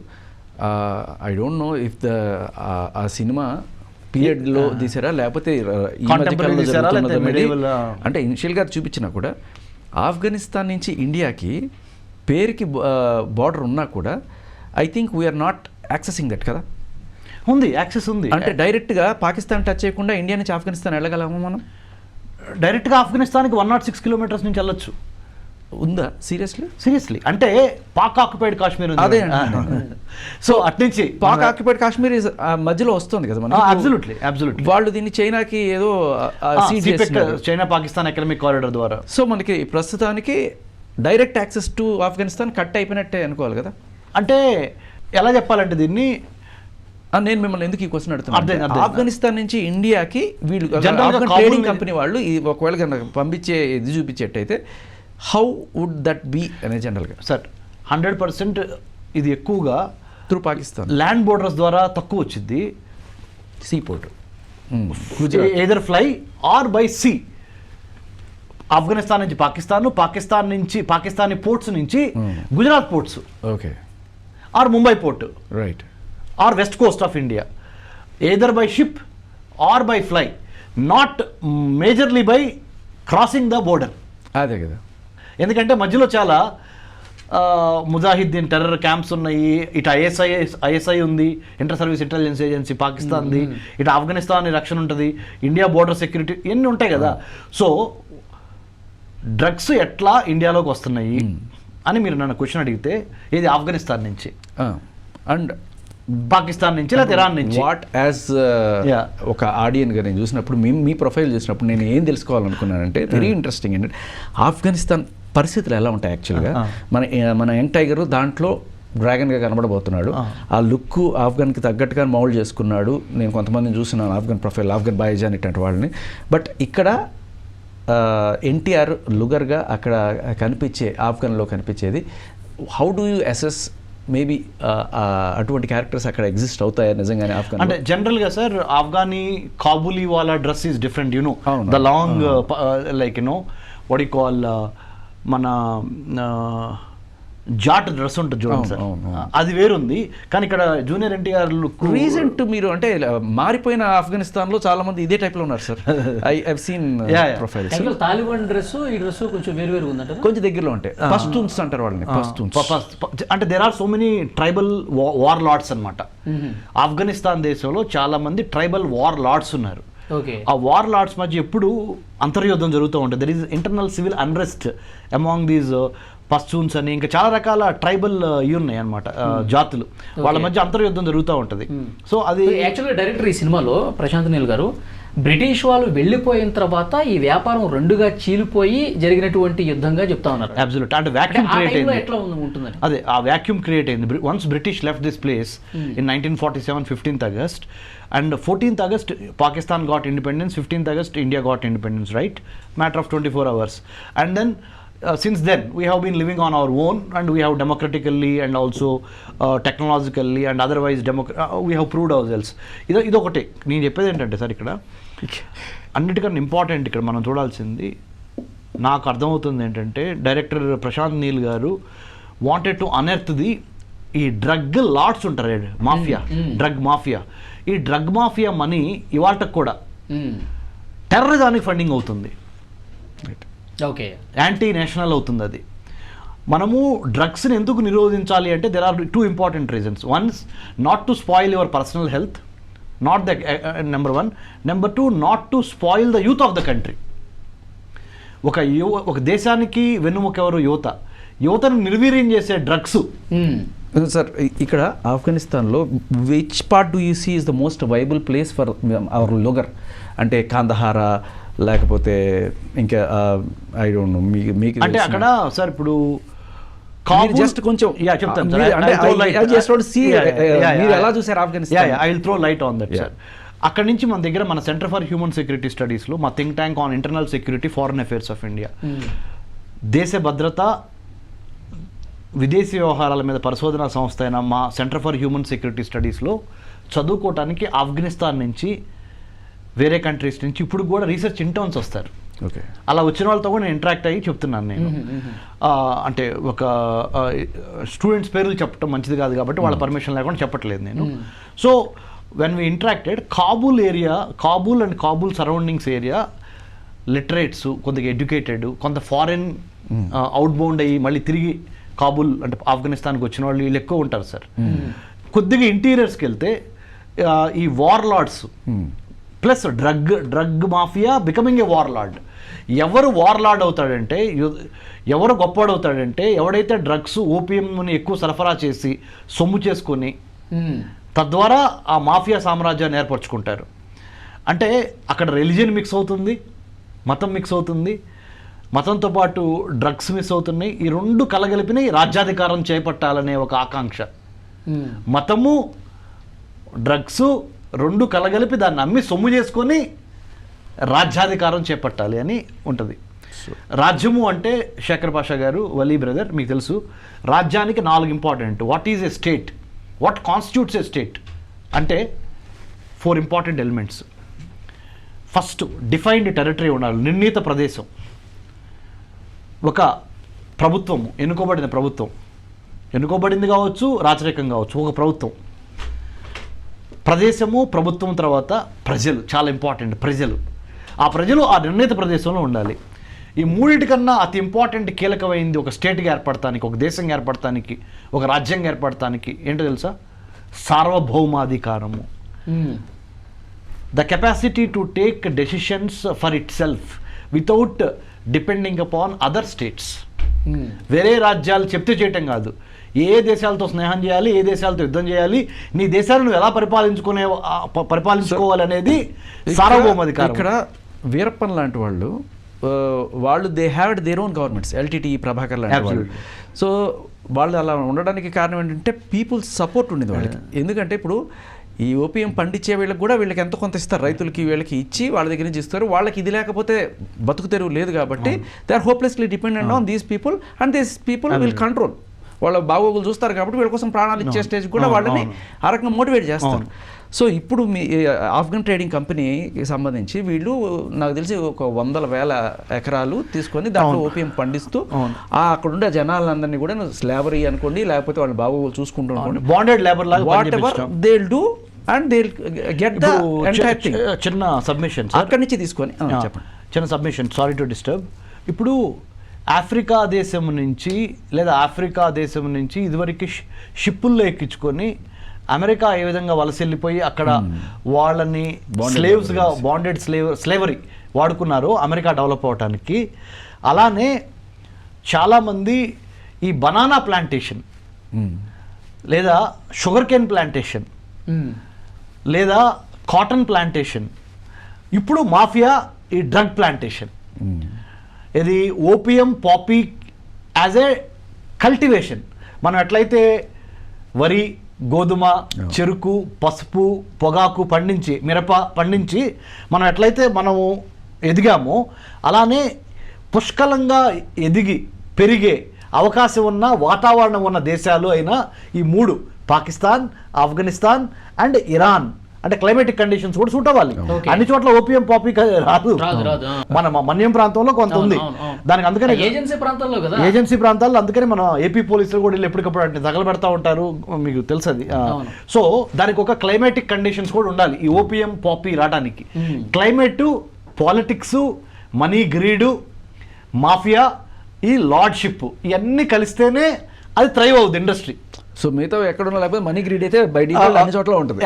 [SPEAKER 3] ఐ డోంట్ నో ఇఫ్ ఆ సినిమా పీరియడ్లో తీసారా లేకపోతే అంటే ఇనిషియల్గా చూపించినా కూడా ఆఫ్ఘనిస్తాన్ నుంచి ఇండియాకి పేరుకి బార్డర్ ఉన్నా కూడా I think we are not accessing that కదా.
[SPEAKER 4] ఉంది, యాక్సెస్ ఉంది.
[SPEAKER 3] అంటే డైరెక్ట్గా పాకిస్తాన్ టచ్ చేయకుండా ఇండియా నుంచి ఆఫ్ఘనిస్తాన్ వెళ్ళగలము మనం?
[SPEAKER 4] డైరెక్ట్గా ఆఫ్ఘనిస్తాన్కి 106 కిలోమీటర్స్ నుంచి వెళ్ళొచ్చు.
[SPEAKER 3] ఉందా? సీరియస్లీ
[SPEAKER 4] అంటే పాక్ ఆక్యుపైడ్ కాశ్మీర్ ఉంది.
[SPEAKER 3] అదే.
[SPEAKER 4] సో అట్నుంచి
[SPEAKER 3] పాక్ ఆక్యుపైడ్ కాశ్మీర్ మధ్యలో వస్తుంది కదా మనం.
[SPEAKER 4] అబ్సల్యూట్లీ
[SPEAKER 3] వాళ్ళు దీన్ని చైనాకి ఏదో
[SPEAKER 4] చైనా పాకిస్తాన్ ఎకనామిక్ కారిడార్ ద్వారా.
[SPEAKER 3] సో మనకి ప్రస్తుతానికి direct access to Afghanistan cut అయిపోయినట్టే అనుకోవాలి కదా.
[SPEAKER 4] అంటే ఎలా చెప్పాలంటే దీన్ని,
[SPEAKER 3] నేను మిమ్మల్ని ఎందుకు ఈ క్వశ్చన్ అడుగుతున్నాను, ఆఫ్ఘనిస్తాన్ నుంచి ఇండియాకి వీళ్ళు ట్రేడింగ్ కంపెనీ వాళ్ళు ఒకవేళ పంపించే ఇది చూపించేట్టయితే హౌ వుడ్ దట్ బీ అనే జనరల్గా?
[SPEAKER 4] సార్ 100% ఇది ఎక్కువగా
[SPEAKER 3] త్రూ పాకిస్తాన్
[SPEAKER 4] ల్యాండ్ బోర్డర్స్ ద్వారా తక్కువ వచ్చింది.
[SPEAKER 3] Sea port
[SPEAKER 4] either fly or by sea. Afghanistan నుంచి పాకిస్తాన్ నుంచి పాకిస్తానీ పోర్ట్స్ నుంచి Gujarat ports,
[SPEAKER 3] okay,
[SPEAKER 4] or Mumbai port,
[SPEAKER 3] right,
[SPEAKER 4] or west coast of India, either by ship or by fly, not majorly by crossing the border.
[SPEAKER 3] అదే కదా,
[SPEAKER 4] ఎందుకంటే మధ్యలో చాలా ముజాహిద్దీన్ టెర్రర్ క్యాంప్స్ ఉన్నాయి, ఇటు ఐఎస్ఐ ఉంది, ఇంటర్ సర్వీస్ ఇంటెలిజెన్స్ ఏజెన్సీ పాకిస్తాన్ది, ఇటు ఆఫ్ఘనిస్తాన్ రక్షణ ఉంటుంది, ఇండియా బోర్డర్ సెక్యూరిటీ, ఇవన్నీ ఉంటాయి కదా. సో డ్రగ్స్ ఎట్లా ఇండియాలోకి వస్తున్నాయి అని మీరు నన్ను క్వశ్చన్ అడిగితే, ఇది ఆఫ్ఘనిస్తాన్ నుంచి.
[SPEAKER 3] అండ్
[SPEAKER 4] పాకిస్తాన్ నుంచి లేదా ఇరాన్ నుంచి.
[SPEAKER 3] What as
[SPEAKER 4] Yeah.
[SPEAKER 3] ఒక ఆడియన్గా నేను చూసినప్పుడు మీ ప్రొఫైల్ చూసినప్పుడు నేను ఏం తెలుసుకోవాలనుకున్నానంటే వెరీ ఇంట్రెస్టింగ్ ఏంటంటే ఆఫ్ఘనిస్తాన్ పరిస్థితులు ఎలా ఉంటాయి యాక్చువల్గా. మన యంగ్ టైగర్ దాంట్లో డ్రాగన్గా కనబడబోతున్నాడు. ఆ లుక్ ఆఫ్ఘన్కి తగ్గట్టుగా మౌల్డ్ చేసుకున్నాడు. నేను కొంతమందిని చూస్తున్నాను ఆఫ్ఘన్ ప్రొఫైల్, ఆఫ్ఘన్ బాయిజాన్ ఇట్లాంటి వాళ్ళని. బట్ ఇక్కడ ఎన్టీఆర్ లుగర్గా అక్కడ కనిపించే ఆఫ్ఘన్లో కనిపించేది. How do you assess maybe అటువంటి క్యారెక్టర్స్ అక్కడ ఎగ్జిస్ట్ అవుతాయా నిజంగానే ఆఫ్ఘన్?
[SPEAKER 4] అంటే జనరల్గా సార్ ఆఫ్ఘనీ కాబూలీ వాళ్ళ dress is different, you know the long like you know what you call మన జాట్ డ్రెస్ ఉంటుంది చూడండి సార్, అది వేరుంది. కానీ ఇక్కడ జూనియర్ ఎన్టీఆర్ లుక్
[SPEAKER 3] రీసెంట్ మీరు అంటే మారిపోయిన ఆఫ్ఘనిస్తాన్ లో చాలా మంది ఇదే టైప్ లో ఉన్నారు sir. I have seen profiles.
[SPEAKER 2] Taliban dress ఈ డ్రెస్ కొంచెం వేరు వేరు ఉందంట,
[SPEAKER 3] కొంచెం దగ్గరలో ఉంటాయి. పస్తూన్స్ అంటారు వాళ్ళని, పస్తూన్స్.
[SPEAKER 4] అంటే there are so many tribal warlords అన్నమాట. ఆఫ్ఘనిస్తాన్ దేశంలో చాలా మంది ట్రైబల్ వార్ లార్డ్స్ ఉన్నారు. ఆ వార్ లార్డ్స్ మధ్య ఎప్పుడు అంతర్యుద్ధం జరుగుతూ ఉంటుంది. There is internal civil unrest among these Pashtuns అని ఇంకా చాలా రకాల ట్రైబల్ ఉన్నాయి అనమాట జాతులు, వాళ్ళ మధ్య అంతర్యుద్ధం జరుగుతూ ఉంటుంది. సో అది
[SPEAKER 2] యాక్చువల్గా డైరెక్టర్ ఈ సినిమాలో ప్రశాంత్ నీల్ గారు బ్రిటిష్ వాళ్ళు వెళ్ళిపోయిన తర్వాత ఈ వ్యాపారం రెండుగా చీలిపోయి జరిగినటువంటి యుద్ధంగా చెప్తా ఉన్నారు.
[SPEAKER 4] అబ్సల్యూట్. అంటే వ్యాక్యూమ్ క్రియేట్ అయింది.
[SPEAKER 2] ఎట్లా ఉంటుందని
[SPEAKER 4] అదే ఆ వ్యాక్యూమ్ క్రియేట్ అయింది once British left this place in 1947 15th August and 14th August Pakistan got independence, 15th August India got independence, right? Matter of 24 hours. And then since then we have been living on our own and we have democratically and also technologically and otherwise we have proved ourselves. ఇదొకటి నేను చెప్పేది ఏంటంటే sir, ఇక్కడ అన్నిటికన్నా important ఇక్కడ మనం చూడాల్సింది నాకు అర్థమవుతుంది ఏంటంటే డైరెక్టర్ ప్రశాంత్ నీల్ గారు వాంటెడ్ టు అనెర్త్ ది ఈ డ్రగ్ లాట్స్ ఉంటారు, మాఫియా, డ్రగ్ మాఫియా. ఈ డ్రగ్ మాఫియా మనీ ఇవాళకు కూడా టెర్రరిజానికి ఫండింగ్ అవుతుంది,
[SPEAKER 2] ఓకే,
[SPEAKER 4] యాంటీ నేషనల్ అవుతుంది. అది మనము డ్రగ్స్ని ఎందుకు నిరోధించాలి అంటే there are 2 important reasons. One, not to spoil your personal health, not the number 1. Number 2, not to spoil the youth of the country. ఒక దేశానికి వెన్నుముక ఎవరు? యువతను నిర్వీర్యం చేసే డ్రగ్స్.
[SPEAKER 3] సార్ ఇక్కడ ఆఫ్ఘనిస్తాన్లో which part do you see is the most viable place for our Lugar? అంటే కాందహారా లేకపోతే ఇంకా ఐ డోంట్ నో మీకు
[SPEAKER 4] అంటే అక్కడ సార్ ఇప్పుడు
[SPEAKER 3] జస్ట్ కొంచెం
[SPEAKER 4] చెప్తాను.
[SPEAKER 3] ఎలా చూసారు Afghanistan?
[SPEAKER 4] I will throw light on that sir. అక్కడ నుంచి మన దగ్గర మన సెంటర్ ఫర్ హ్యూమన్ సెక్యూరిటీ స్టడీస్లో మా think tank on internal security foreign affairs of India, దేశ భద్రత విదేశీ వ్యవహారాల మీద పరిశోధన సంస్థ అయిన మా సెంటర్ ఫర్ హ్యూమన్ సెక్యూరిటీ స్టడీస్లో చదువుకోవటానికి ఆఫ్ఘనిస్తాన్ నుంచి వేరే కంట్రీస్ నుంచి ఇప్పుడు కూడా రీసెర్చ్ ఇంటర్న్స్ వస్తారు.
[SPEAKER 3] ఓకే,
[SPEAKER 4] అలా వచ్చిన వాళ్ళతో కూడా నేను ఇంటరాక్ట్ అయ్యి చెప్తున్నాను నేను. అంటే ఒక స్టూడెంట్స్ పేర్లు చెప్పడం మంచిది కాదు కాబట్టి వాళ్ళ పర్మిషన్ లేకుండా చెప్పట్లేదు నేను. So when we interacted Kabul area, Kabul and Kabul surroundings area literates, కొద్దిగా ఎడ్యుకేటెడ్, కొంత ఫారెన్ అవుట్ బౌండ్ అయ్యి మళ్ళీ తిరిగి కాబూల్ అంటే ఆఫ్ఘనిస్తాన్కి వచ్చిన వాళ్ళు వీళ్ళు ఎక్కువ ఉంటారు సార్. కొద్దిగా ఇంటీరియర్స్కి వెళ్తే ఈ warlords plus drug mafia becoming a warlord. ఎవరు వార్ లార్డ్ అవుతాడంటే, ఎవరు గొప్పవాడవుతాడంటే ఎవడైతే డ్రగ్స్ ఓపియంని ఎక్కువ సరఫరా చేసి సొమ్ము చేసుకొని తద్వారా ఆ మాఫియా సామ్రాజ్యాన్ని ఏర్పరచుకుంటారు. అంటే అక్కడ రిలీజియన్ మిక్స్ అవుతుంది, మతం మిక్స్ అవుతుంది, మతంతో పాటు డ్రగ్స్ మిస్ అవుతున్నాయి. ఈ రెండు కలగలిపిన రాజ్యాధికారం చేపట్టాలనే ఒక ఆకాంక్ష. మతము డ్రగ్స్ రెండు కలగలిపి దాన్ని అమ్మి సొమ్ము చేసుకొని రాజ్యాధికారం చేపట్టాలి అని ఉంటుంది. రాజ్యము అంటే శేఖర్ పాషా గారు, వలీ బ్రదర్, మీకు తెలుసు రాజ్యానికి 4 important. What is a state, what constitutes a state అంటే 4 important elements. First defined territory ఉండాలి, నిర్ణీత ప్రదేశం. ఒక ప్రభుత్వము, ఎన్నుకోబడిన ప్రభుత్వం, ఎన్నుకోబడింది కావచ్చు, రాచరికం కావచ్చు, ఒక ప్రభుత్వం. ప్రదేశము, ప్రభుత్వం, తర్వాత ప్రజలు, చాలా ఇంపార్టెంట్. ప్రజలు, ఆ ప్రజలు ఆ నిర్ణీత ప్రదేశంలో ఉండాలి. ఈ మూడింటికన్నా అతి ఇంపార్టెంట్ కీలకమైంది ఒక స్టేట్గా ఏర్పడటానికి, ఒక దేశంగా ఏర్పడటానికి, ఒక రాజ్యంగా ఏర్పడటానికి ఏంటో తెలుసా? సార్వభౌమాధికారము. The capacity to take decisions for itself without depending upon other states. వేరే రాజ్యాలు చెప్తే చేయటం కాదు, ఏ దేశాలతో స్నేహం చేయాలి, ఏ దేశాలతో యుద్ధం చేయాలి, నీ దేశాలను నువ్వు ఎలా పరిపాలించుకోవాలి అనేది సార్వభౌమాధికారం.
[SPEAKER 3] ఇక్కడ వీరప్పన్ లాంటి వాళ్ళు they have their own governments, LTT Prabhakar లాంటి వాళ్ళు. సో వాళ్ళు అలా ఉండడానికి కారణం ఏంటంటే పీపుల్ సపోర్ట్ ఉండేది వాళ్ళకి. ఎందుకంటే ఇప్పుడు ఈ ఓపీఎం పండించే వీళ్ళకి కూడా వీళ్ళకి ఎంత కొంత ఇస్తారు, రైతులకి వీళ్ళకి ఇచ్చి వాళ్ళ దగ్గర నుంచి ఇస్తారు. వాళ్ళకి ఇది లేకపోతే బతుకు తెరువు లేదు కాబట్టి they are hopelessly dependent on these people and these people will control. వాళ్ళ బాగోగులు చూస్తారు కాబట్టి వీళ్ళ కోసం ప్రాణాలు ఇచ్చే స్టేజ్ కూడా వాళ్ళని ఆ రకంగా మోటివేట్ చేస్తారు. సో ఇప్పుడు మీ ఆఫ్ఘన్ ట్రేడింగ్ కంపెనీకి సంబంధించి వీళ్ళు నాకు తెలిసి ఒక 100,000 ఎకరాలు తీసుకొని దాంట్లో ఓపీఎం పండిస్తూ అక్కడ ఉండే జనాలందరినీ కూడా స్లావరీ అనుకోండి, లేకపోతే వాళ్ళ బాగోగులు చూసుకుంటూ అనుకోండి,
[SPEAKER 4] బాండెడ్ లేబర్ లాగా
[SPEAKER 3] what ever they will do and they will get the entire thing.
[SPEAKER 4] చిన్న సబ్మిషన్
[SPEAKER 3] అక్కడి నుంచి తీసుకొని చెప్పండి.
[SPEAKER 4] చిన్న సబ్మిషన్, సారీ టు డిస్టర్బ్. ఇప్పుడు ఆఫ్రికా దేశం నుంచి ఇదివరకు షిప్పుల్లో ఎక్కించుకొని అమెరికా ఏ విధంగా వలస వెళ్ళిపోయి అక్కడ వాళ్ళని స్లేవ్స్గా స్లేవరీ వాడుకున్నారు అమెరికా డెవలప్ అవడానికి. అలానే చాలామంది ఈ బనానా ప్లాంటేషన్ లేదా షుగర్ కేన్ ప్లాంటేషన్ లేదా కాటన్ ప్లాంటేషన్, ఇప్పుడు మాఫియా ఈ డ్రగ్ ప్లాంటేషన్, ఇది opium poppy as a cultivation. మనం ఎట్లయితే వరి, గోధుమ, చెరుకు, పసుపు, పొగాకు పండించి, మిరప పండించి మనం ఎట్లయితే మనము ఎదిగామో అలానే పుష్కలంగా ఎదిగి పెరిగే అవకాశం ఉన్న వాతావరణం ఉన్న దేశాలు అయిన ఈ 3 పాకిస్తాన్, ఆఫ్ఘనిస్తాన్ అండ్ ఇరాన్, అంటే క్లైమేటిక్ కండిషన్స్ కూడా సూట్ అవ్వాలి. అన్ని చోట్ల ఓపీఎం పాపీ రాదు. మన మన్యం ప్రాంతంలో కొంత ఉంది దానికి, అందుకని ఏజెన్సీ ప్రాంతాల్లో అందుకని మన ఏపీ పోలీసులు కూడా ఎప్పటికప్పుడు అంటే తగలబెడతా ఉంటారు, మీకు తెలుసు అది. సో దానికి ఒక క్లైమేటిక్ కండిషన్స్ కూడా ఉండాలి ఈ ఓపీఎం పాపీ రావడానికి. Climate, politics, money greed, mafia, ఈ లార్డ్షిప్ ఇవన్నీ కలిస్తేనే అది థ్రైవ్ అవుతుంది ఇండస్ట్రీ.
[SPEAKER 3] సో మిగతా ఎక్కడున్నా లేకపోతే మనీ గ్రీడ్ అయితే బయట అన్ని చోట్ల ఉంటుంది.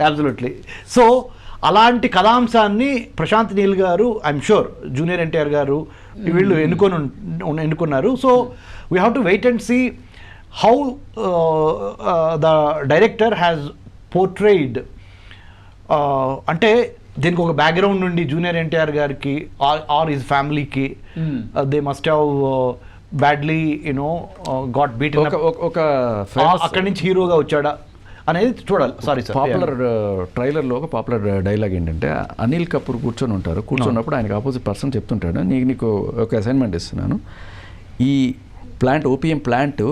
[SPEAKER 4] అబ్సల్యూట్లీ. సో అలాంటి కథాంశాన్ని ప్రశాంత్ నీల్ గారు, I'm sure junior NTR garu వీళ్ళు ఎన్నుకున్నారు. So we have to wait and see how the director has portrayed. అంటే దీనికి ఒక బ్యాక్గ్రౌండ్ నుండి జూనియర్ ఎన్టీఆర్ గారికి ఆర్ హిజ్ ఫ్యామిలీకి they must have badly got beat, అక్కడి నుంచి హీరోగా వచ్చాడా అనేది చూడాలి. సారీ సార్,
[SPEAKER 3] పాపులర్ ట్రైలర్లో ఒక పాపులర్ డైలాగ్ ఏంటంటే అనిల్ కపూర్ కూర్చున్నప్పుడు ఆయనకు ఆపోజిట్ పర్సన్ చెప్తుంటాడు, నీకు ఒక అసైన్మెంట్ ఇస్తున్నాను, ఈ ప్లాంట్ ఓపీఎం ప్లాంట్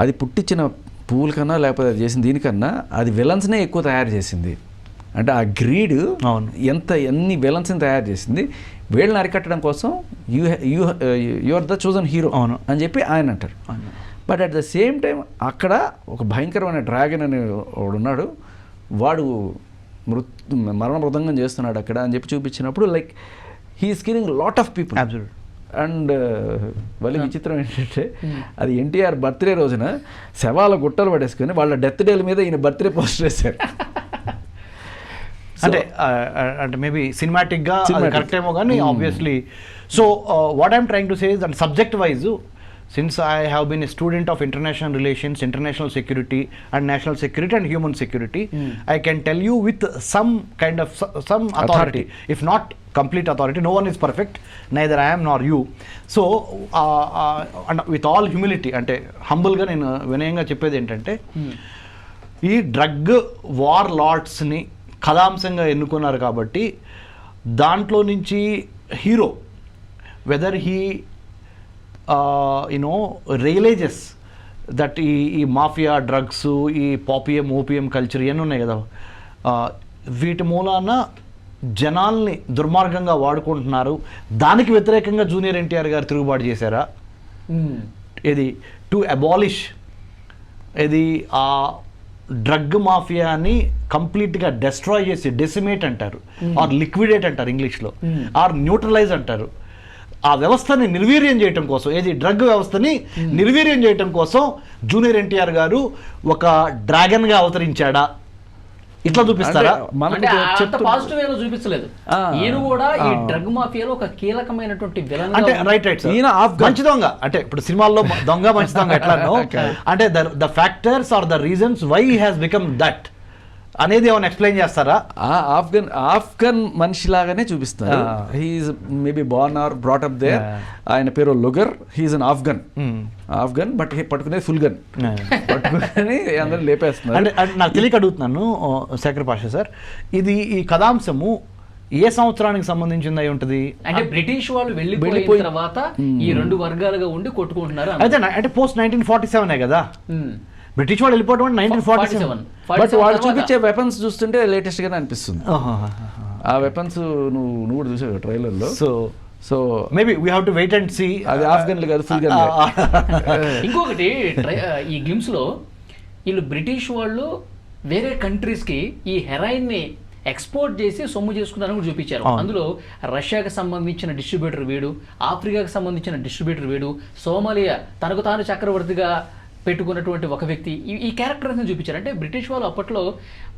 [SPEAKER 3] అది పుట్టించిన పువ్వుల కన్నా లేకపోతే అది చేసిన దీనికన్నా అది విలన్స్నే ఎక్కువ తయారు చేసింది. అంటే ఆ గ్రీడ్ ఎన్ని విలన్స్ని తయారు చేసింది, వీళ్ళని అరికట్టడం కోసం you are the chosen hero అని చెప్పి ఆయన అంటారు. But at the same time అక్కడ ఒక భయంకరమైన డ్రాగన్ అని వాడు ఉన్నాడు, వాడు మరణ మృదంగం చేస్తున్నాడు అక్కడ అని చెప్పి చూపించినప్పుడు like he's killing lot of people. And మళ్ళీ విచిత్రం ఏంటంటే అది ఎన్టీఆర్ బర్త్డే రోజున శవాల గుట్టలు పడేసుకొని వాళ్ళ డెత్ డేల మీద ఈయన బర్త్డే పోస్టర్ వేశారు.
[SPEAKER 4] అంటే మేబీ సినిమాటిక్గా కరెక్ట్ ఏమో కానీ obviously. So what I'm trying to say is అంటే subject wise, since I have been a student of international relations, international security and national security and human security, I can tell you with some kind of some authority, if not complete authority, no one is perfect, neither I am nor you. So and with all humility, ante humble ga nenu vinayanga cheppedi entante ee drug war lords ni కథాంశంగా ఎన్నుకున్నారు కాబట్టి దాంట్లో నుంచి hero whether he realizes that ఈ mafia drugs, ఈ పాపియం opium culture ఇవన్నీ ఉన్నాయి కదా, వీటి మూలాన జనాల్ని దుర్మార్గంగా వాడుకుంటున్నారు, దానికి వ్యతిరేకంగా జూనియర్ ఎన్టీఆర్ గారు తిరుగుబాటు చేశారా, ఇది టు అబాలిష్ ఇది ఆ డ్రగ్ మాఫియాని కంప్లీట్గా డెస్ట్రాయ్ చేసి, డెసిమేట్ అంటారు ఆర్ లిక్విడేట్ అంటారు ఇంగ్లీష్లో, ఆర్ న్యూట్రలైజ్ అంటారు, ఆ వ్యవస్థని నిర్వీర్యం చేయటం కోసం, ఏది డ్రగ్ వ్యవస్థని నిర్వీర్యం చేయటం కోసం జూనియర్ ఎన్టీఆర్ గారు ఒక డ్రాగన్గా అవతరించాడా ఇట్లా చూపిస్తారా?
[SPEAKER 2] అంటే అంత పాజిటివ్ ఏదో చూపించలేదు. ఈయన కూడా ఈ డ్రగ్ మాఫియాలో ఒక కీలకమైనటువంటి విలన్.
[SPEAKER 4] అంటే రైట్ ఈయన మంచి దొంగ, అంటే ఇప్పుడు సినిమాల్లో దొంగ మంచి దొంగ ఎట్లానో అంటే the factors are the reasons why he has become that అనేది ఏమైనా ఎక్స్ప్లెయిన్ చేస్తారా?
[SPEAKER 3] ఆఫ్ఘన్ మనిషి లాగానే చూపిస్తారు. He's maybe born or brought up there. ఆయన పేరు Lugar. He's an Afghan but పట్టుకునేది ఫుల్ గన్ పట్టుకుని అందరూ లేపేస్తున్నారు.
[SPEAKER 4] అంటే నాకు తెలియక అడుగుతున్నాను శేఖర్ పాషా సార్, ఇది ఈ కథాంశము ఏ సంవత్సరానికి సంబంధించింది అయి ఉంటుంది?
[SPEAKER 2] అంటే బ్రిటిష్ వాళ్ళు వెళ్ళిపోయిన తర్వాత ఈ రెండు వర్గాలుగా ఉండి కొట్టుకుంటున్నారు.
[SPEAKER 4] అయితే అంటే పోస్ట్ 1947 కదా, బ్రిటిష్ వాళ్ళు వెళ్ళిపోవడం 1947.
[SPEAKER 3] బట్ వాళ్ళు చూపించే వెపన్స్ చూస్తుంటే లేటెస్ట్ గానే అనిపిస్తుంది. ఆ వెపన్స్ నువ్వు కూడా చూసావు ట్రైలర్ లో. So
[SPEAKER 4] maybe we have to wait and see.
[SPEAKER 3] అది ఆఫ్ఘన్లు కాదు, ఫుల్ గన్.
[SPEAKER 2] ఇంకొకటి ఈ గ్లిమ్స్ లో వీళ్ళు బ్రిటిష్ వాళ్ళు వేరే కంట్రీస్ కి ఈ హెరాయిన్ ని ఎక్స్పోర్ట్ చేసి సొమ్ము చేసుకున్నారని కూడా చూపించారు. అందులో రష్యాకి సంబంధించిన డిస్ట్రిబ్యూటర్ వీడు, ఆఫ్రికాకి సంబంధించిన డిస్ట్రిబ్యూటర్ వీడు, సోమాలియా తనకు తాను చక్రవర్తిగా పెట్టుకున్నటువంటి ఒక వ్యక్తి, ఈ క్యారెక్టర్స్ చూపించారు. అంటే బ్రిటిష్ వాళ్ళు అప్పట్లో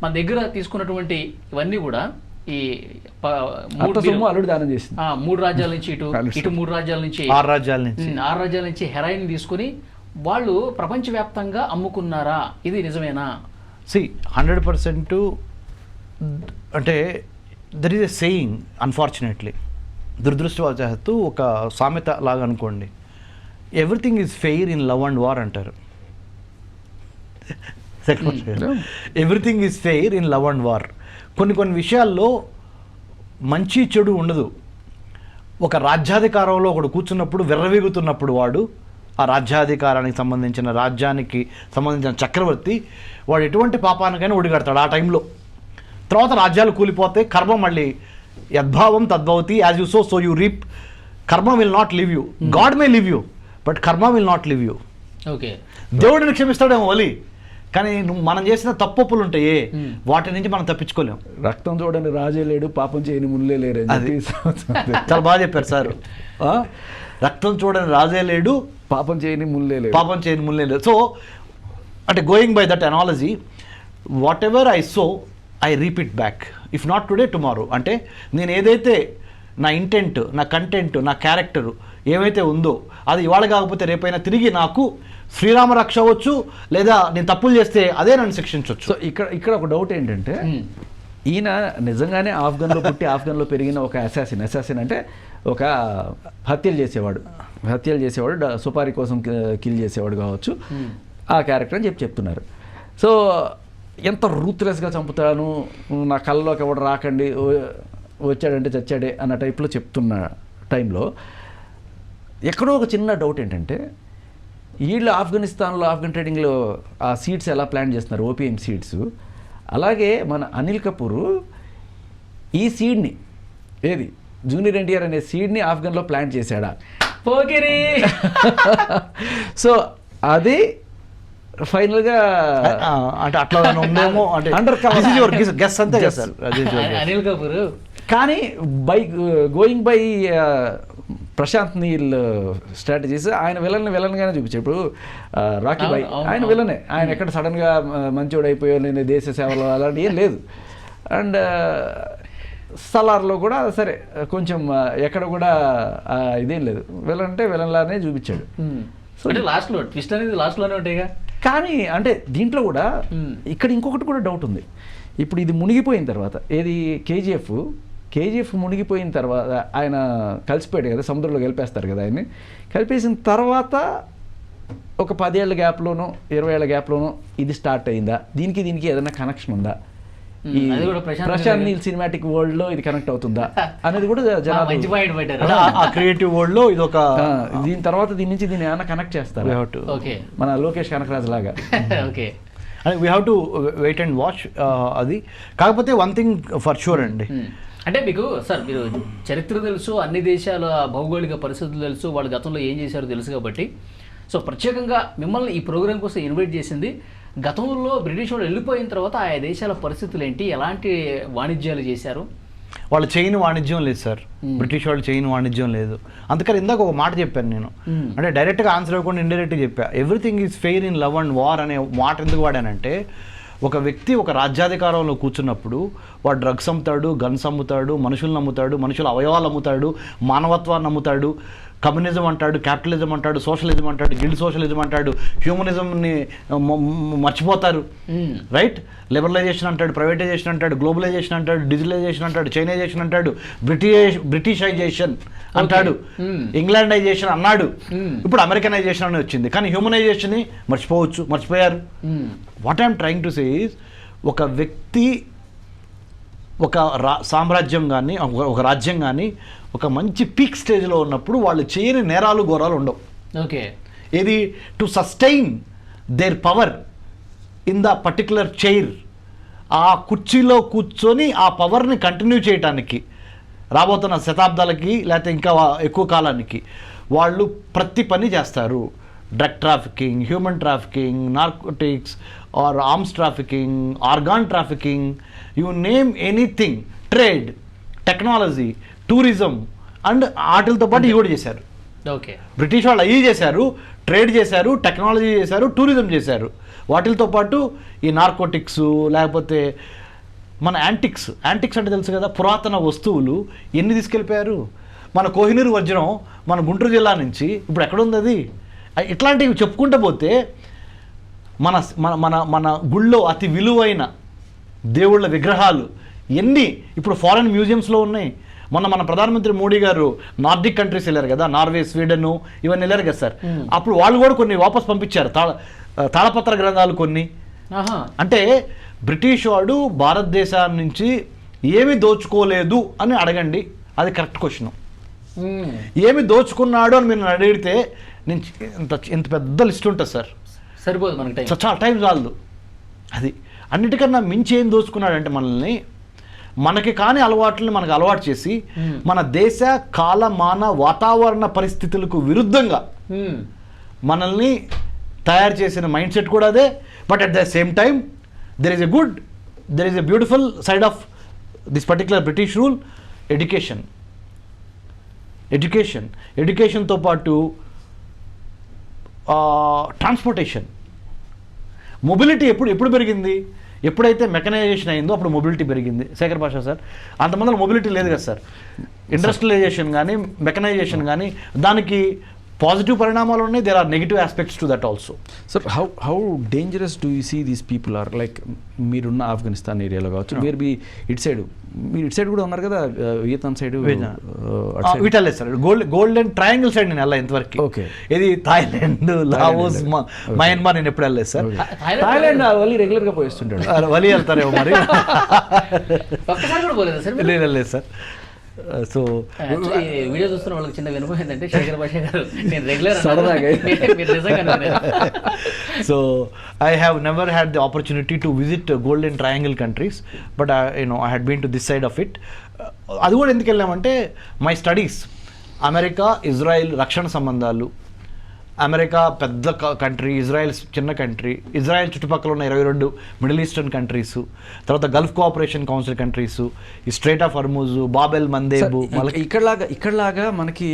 [SPEAKER 2] మన దగ్గర తీసుకున్నటువంటి ఇవన్నీ కూడా ఈ
[SPEAKER 3] 3 దానం చేసింది.
[SPEAKER 2] 3 రాజ్యాల నుంచి ఇటు 3 రాజ్యాల నుంచి
[SPEAKER 4] 6 రాజ్యాల నుంచి
[SPEAKER 2] హెరాయిన్ తీసుకుని వాళ్ళు ప్రపంచవ్యాప్తంగా అమ్ముకున్నారా? ఇది నిజమేనా?
[SPEAKER 4] 100% అంటే there is a saying, unfortunately దురదృష్టవశాత్తు ఒక సామెత లాగా అనుకోండి, everything is fair in love and war అంటారు. Everything is fair in love and war. కొన్ని విషయాల్లో మంచి చెడు ఉండదు. ఒక రాజ్యాధికారంలో ఒకడు కూర్చున్నప్పుడు విర్రవీగుతున్నప్పుడు వాడు ఆ రాజ్యాధికారానికి సంబంధించిన రాజ్యానికి సంబంధించిన చక్రవర్తి వాడు ఎటువంటి పాపానికైనా ఒడిగడతాడు ఆ టైంలో. తర్వాత రాజ్యాలు కూలిపోతే కర్మ మళ్ళీ యద్భావం తద్భవతి, as you sow you reap. Karma will not leave you, God may leave you but karma will not leave you.
[SPEAKER 2] Okay,
[SPEAKER 4] దేవుడిని క్షమిస్తాడేమో వలి, కానీ మనం చేసిన తప్పొప్పులు ఉంటాయి, వాటి నుంచి మనం తప్పించుకోలేము.
[SPEAKER 3] రక్తం చూడని రాజే లేడు, పాపం చేయని ముళ్ళే లేరు.
[SPEAKER 4] చాలా బాగా చెప్పారు సార్. రక్తం చూడని రాజే లేడు,
[SPEAKER 3] పాపం చేయని ముళ్ళే లేదు.
[SPEAKER 4] సో అంటే going by that analogy, what ever I so I reap it back, if not today tomorrow. అంటే నేను ఏదైతే నా ఇంటెంట్, నా కంటెంట్, నా క్యారెక్టరు ఏమైతే ఉందో అది ఇవాళ కాకపోతే రేపైనా తిరిగి నాకు శ్రీరామ రక్ష అవ్వచ్చు, లేదా నేను తప్పులు చేస్తే అదే నన్ను శిక్షించవచ్చు.
[SPEAKER 3] సో ఇక్కడ ఒక డౌట్ ఏంటంటే, ఈయన నిజంగానే ఆఫ్ఘన్లో పుట్టి ఆఫ్ఘన్లో పెరిగిన ఒక అసాసిన్ అంటే ఒక హత్యలు చేసేవాడు, సుపారీ కోసం కిల్ చేసేవాడు కావచ్చు, ఆ క్యారెక్టర్ అని చెప్తున్నారు. సో ఎంత రూత్లెస్గా చంపుతాను, నా కళ్ళలోకి ఎవడు రాకండి, వచ్చాడంటే చచ్చాడే అన్న టైప్లో చెప్తున్న టైంలో ఎక్కడో ఒక చిన్న డౌట్ ఏంటంటే, వీళ్ళు ఆఫ్ఘనిస్తాన్లో ఆఫ్ఘన్ ట్రేడింగ్లో ఆ సీడ్స్ ఎలా ప్లాన్ చేస్తున్నారు, ఓపీఎం సీడ్స్, అలాగే మన అనిల్ కపూర్ ఈ సీడ్ని జూనియర్ ఎన్టీఆర్ అనే సీడ్ని ఆఫ్ఘన్లో ప్లాంట్ చేశాడా?
[SPEAKER 2] పోకిరి.
[SPEAKER 3] సో అది ఫైనల్గా
[SPEAKER 4] అంటే అట్లా ఉందేమో, అంటే గెస్ అంతే కదా సార్
[SPEAKER 2] అనిల్ కపూర్.
[SPEAKER 3] కానీ going by Prashant Neel strategies, ఆయన విలన్గానే చూపించాడు. ఇప్పుడు రాకీ బాయ్ ఆయన విలనే, ఆయన ఎక్కడ సడన్గా మంచోడు అయిపోయో నేను దేశ సేవలో అలాంటి ఏం లేదు. అండ్ సలార్లో కూడా సరే కొంచెం ఎక్కడ కూడా ఇదేం లేదు, విలన్ అంటే విలన్లానే చూపించాడు.
[SPEAKER 2] సో లాస్ట్లో ట్విస్ట్ అనేది లాస్ట్లోనే ఉంటాయిగా.
[SPEAKER 3] కానీ అంటే దీంట్లో కూడా ఇక్కడ ఇంకొకటి కూడా డౌట్ ఉంది. ఇప్పుడు ఇది మునిగిపోయిన తర్వాత, ఏది కేజీఎఫ్ మునిగిపోయిన తర్వాత ఆయన కలిసిపోయాడు కదా, సముద్రంలో కలిపేస్తారు కదా ఆయన్ని. కలిపేసిన తర్వాత ఒక 10 ఏళ్ల గ్యాప్లోనో 20 ఏళ్ల గ్యాప్లోనో ఇది స్టార్ట్ అయిందా? దీనికి ఏదైనా కనెక్షన్ ఉందా? ఈ ప్రశాంత్ నీల్ సినిమాటిక్ వరల్డ్ లో ఇది కనెక్ట్ అవుతుందా అనేది కూడా
[SPEAKER 4] క్రియేటివ్ వరల్డ్ లో ఇది ఒక
[SPEAKER 3] దీని తర్వాత దీని ఏమైనా కనెక్ట్ చేస్తారు మన లోకేష్ కనకరాజ్ లాగా.
[SPEAKER 4] We have to wait and watch అది. కాకపోతే వన్ థింగ్ ఫర్ షూర్ అండి,
[SPEAKER 2] అంటే మీకు సార్ మీరు చరిత్ర తెలుసు, అన్ని దేశాల భౌగోళిక పరిస్థితులు తెలుసు, వాళ్ళు గతంలో ఏం చేశారో తెలుసు కాబట్టి, సో ప్రత్యేకంగా మిమ్మల్ని ఈ ప్రోగ్రాం కోసం ఇన్వైట్ చేసింది. గతంలో బ్రిటిష్ వాళ్ళు వెళ్ళిపోయిన తర్వాత ఆయా దేశాల పరిస్థితులు ఏంటి, ఎలాంటి వాణిజ్యాలు చేశారు?
[SPEAKER 4] వాళ్ళు చేయని వాణిజ్యం లేదు సార్, బ్రిటిష్ వాళ్ళు చేయని వాణిజ్యం లేదు. అందుకని ఇందాక ఒక మాట చెప్పాను నేను, అంటే డైరెక్ట్గా ఆన్సర్ ఇవ్వకుండా ఇండైరెక్ట్గా చెప్పా. Everything is fair in love and war అనే మాట ఎందుకు వాడానంటే, ఒక వ్యక్తి ఒక రాజ్యాధికారంలో కూర్చున్నప్పుడు వాడు డ్రగ్స్ అమ్ముతాడు, గన్స్ అమ్ముతాడు, మనుషులను అమ్ముతాడు, మనుషుల అవయవాలు అమ్ముతాడు, మానవత్వాన్ని అమ్ముతాడు, కమ్యూనిజం అంటాడు, క్యాపిటలిజం అంటాడు, సోషలిజం అంటాడు, గిల్డ్ సోషలిజం అంటాడు, హ్యూమనిజంని మర్చిపోతారు, రైట్? లిబరలైజేషన్ అంటాడు, ప్రైవేటైజేషన్ అంటాడు, గ్లోబలైజేషన్ అంటాడు, డిజిటలైజేషన్ అంటాడు, చైనైజేషన్ అంటాడు, బ్రిటిషైజేషన్ అంటాడు, ఇంగ్లాండైజేషన్ అన్నాడు, ఇప్పుడు అమెరికనైజేషన్ అని వచ్చింది. కానీ హ్యూమనైజేషన్ని మర్చిపోయారు. What I'm trying to say is, ఒక వ్యక్తి ఒక సామ్రాజ్యం కానీ ఒక రాజ్యం కానీ ఒక మంచి పీక్ స్టేజ్లో ఉన్నప్పుడు వాళ్ళు చేయని నేరాలు ఘోరాలు ఉండవు.
[SPEAKER 2] ఓకే,
[SPEAKER 4] ఇది to sustain there power in the particular chair, ఆ కుర్చీలో కూర్చొని ఆ పవర్ని కంటిన్యూ చేయడానికి రాబోతున్న శతాబ్దాలకి లేకపోతే ఇంకా ఎక్కువ కాలానికి వాళ్ళు ప్రతి పని చేస్తారు. Drug trafficking, human trafficking, narcotics or arms trafficking, organ trafficking, you name anything, trade, technology, tourism and వాటితో పాటు ఇవి కూడా చేశారు.
[SPEAKER 2] ఓకే,
[SPEAKER 4] బ్రిటిష్ వాళ్ళు అవి చేశారు, ట్రేడ్ చేశారు, టెక్నాలజీ చేశారు, టూరిజం చేశారు. వాటితో పాటు ఈ నార్కోటిక్స్ లేకపోతే మన యాంటిక్స్ అంటే తెలుసు కదా, పురాతన వస్తువులు ఎన్ని తీసుకెళ్ళిపోయారు. మన కోహినూరు వజ్రం మన గుంటూరు జిల్లా నుంచి ఇప్పుడు ఎక్కడుంది అది? ఇట్లాంటివి చెప్పుకుంటూ పోతే మన మన మన మన గుళ్ళో అతి విలువైన దేవుళ్ళ విగ్రహాలు ఎన్ని ఇప్పుడు ఫారెన్ మ్యూజియంస్లో ఉన్నాయి. మన ప్రధానమంత్రి మోడీ గారు నార్డిక్ కంట్రీస్ వెళ్ళారు కదా, నార్వే, స్వీడన్ ఇవన్నీ వెళ్ళారు కదా సార్. అప్పుడు వాళ్ళు కూడా కొన్ని వాపస్ పంపించారు, తాళపత్ర గ్రంథాలు కొన్ని. అంటే బ్రిటిష్ వాడు భారతదేశాన్ని నుంచి ఏమి దోచుకోలేదు అని అడగండి, అది కరెక్ట్ క్వశ్చన్. ఏమి దోచుకున్నాడు అని మీరు అడిగితే నేను ఇంత పెద్ద లిస్ట్ ఉంటుంది సార్,
[SPEAKER 2] సరిపోదు మనకి,
[SPEAKER 4] చాలా టైం చాలదు. అది అన్నిటికన్నా మించి ఏం దోచుకున్నాడంటే మనల్ని, మనకి కాని అలవాట్లని మనకు అలవాటు చేసి మన దేశ కాలమాన వాతావరణ పరిస్థితులకు విరుద్ధంగా మనల్ని తయారు చేసిన మైండ్ సెట్ కూడా అదే. But at the same time there is a beautiful side of this particular British rule, ఎడ్యుకేషన్తో పాటు ట్రాన్స్పోర్టేషన్, మొబిలిటీ ఎప్పుడు పెరిగింది? ఎప్పుడైతే మెకనైజేషన్ అయిందో అప్పుడు మొబిలిటీ పెరిగింది. శేఖర్ భాషా సార్, అంతమంది మొబిలిటీ లేదు కదా సార్. ఇండస్ట్రియలైజేషన్ కానీ మెకనైజేషన్ కానీ దానికి పాజిటివ్ పరిణామాలు ఉన్నాయి, there are negative aspects to that also.
[SPEAKER 3] Sir, how dangerous do you see these people are? Like మీరున్న ఆఫ్ఘనిస్తాన్ ఏరియాలో కావచ్చు, మీరు ఇటు సైడ్ కూడా ఉన్నారు కదా, వియత్నాం సైడ్
[SPEAKER 4] వీటలేదు సార్. గోల్డెన్ ట్రయాంగిల్ సైడ్ నేను వెళ్ళా ఇంతవరకు.
[SPEAKER 3] ఓకే,
[SPEAKER 4] ఇది థాయిలాండ్, లావోస్, మయన్మార్ నేను ఎప్పుడు వెళ్ళలేదు సార్.
[SPEAKER 3] థాయిలాండ్ వలి రెగ్యులర్గా పోయిస్తుంటాడు.
[SPEAKER 4] వలి వెళ్తారేమో మరి.
[SPEAKER 2] ఒక్కసారి కూడా పోలేదా సార్?
[SPEAKER 4] లేదు సార్. సో
[SPEAKER 2] వీడియో చూస్తున్న వాళ్ళకి చిన్న వినపం ఏంటంటే, శేఖర్ భాష గారు నేను regular
[SPEAKER 4] so I have never had the opportunity to visit Golden Triangle countries, but I had been to this side of it. అది కూడా ఎందుకు వెళ్ళామంటే మై స్టడీస్, అమెరికా ఇజ్రాయెల్ రక్షణ సంబంధాలు. అమెరికా పెద్ద కంట్రీ, ఇజ్రాయెల్ చిన్న కంట్రీ, ఇజ్రాయెల్ చుట్టుపక్కల ఉన్న 22 మిడిల్ ఈస్టర్న్ కంట్రీస్, తర్వాత గల్ఫ్ కోఆపరేషన్ కౌన్సిల్ కంట్రీస్, ఈ straight of Hormuz, Babel Mandeb.
[SPEAKER 3] ఇక్కడలాగా మనకి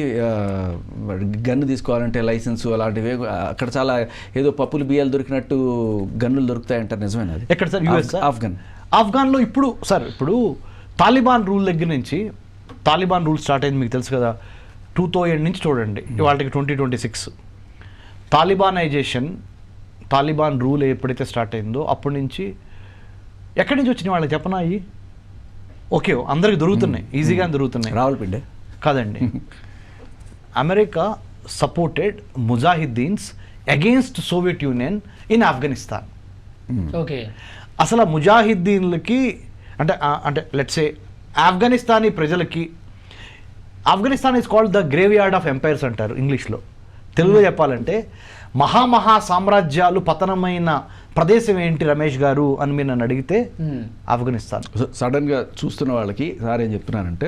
[SPEAKER 3] గన్ను తీసుకోవాలంటే లైసెన్స్ అలాంటివి, అక్కడ చాలా ఏదో పప్పులు బియ్యాలు దొరికినట్టు గన్నులు దొరుకుతాయంటారు, నిజమేనా?
[SPEAKER 4] ఎక్కడ సార్? యూఎస్, ఆఫ్ఘన్లో ఇప్పుడు తాలిబాన్ రూల్ దగ్గర నుంచి, తాలిబాన్ రూల్ స్టార్ట్ అయింది మీకు తెలుసు కదా, 2000 నుంచి చూడండి వాళ్ళకి 2026. తాలిబాన్ రూల్ ఎప్పుడైతే స్టార్ట్ అయిందో అప్పటి నుంచి ఎక్కడి నుంచి వచ్చినాయి వాళ్ళకి చెప్పనా? అయ్యి ఓకే అందరికి దొరుకుతున్నాయి, ఈజీగా దొరుకుతున్నాయి.
[SPEAKER 3] రావులపిండి
[SPEAKER 4] కాదండి. America supported mujahideens against Soviet Union in Afghanistan.
[SPEAKER 2] Okay,
[SPEAKER 4] అసలు ముజాహిద్దీన్లకి అంటే లెట్స్ సే ఆఫ్ఘనిస్తానీ ప్రజలకి, Afghanistan is called the graveyard of empires అంటారు ఇంగ్లీష్లో. తెలుగులో చెప్పాలంటే మహా సామ్రాజ్యాలు పతనమైన ప్రదేశం ఏంటి రమేష్ గారు అని మీరు నన్ను అడిగితే ఆఫ్ఘనిస్తాన్.
[SPEAKER 3] సడన్గా చూస్తున్న వాళ్ళకి సార్ ఏం చెప్తున్నానంటే,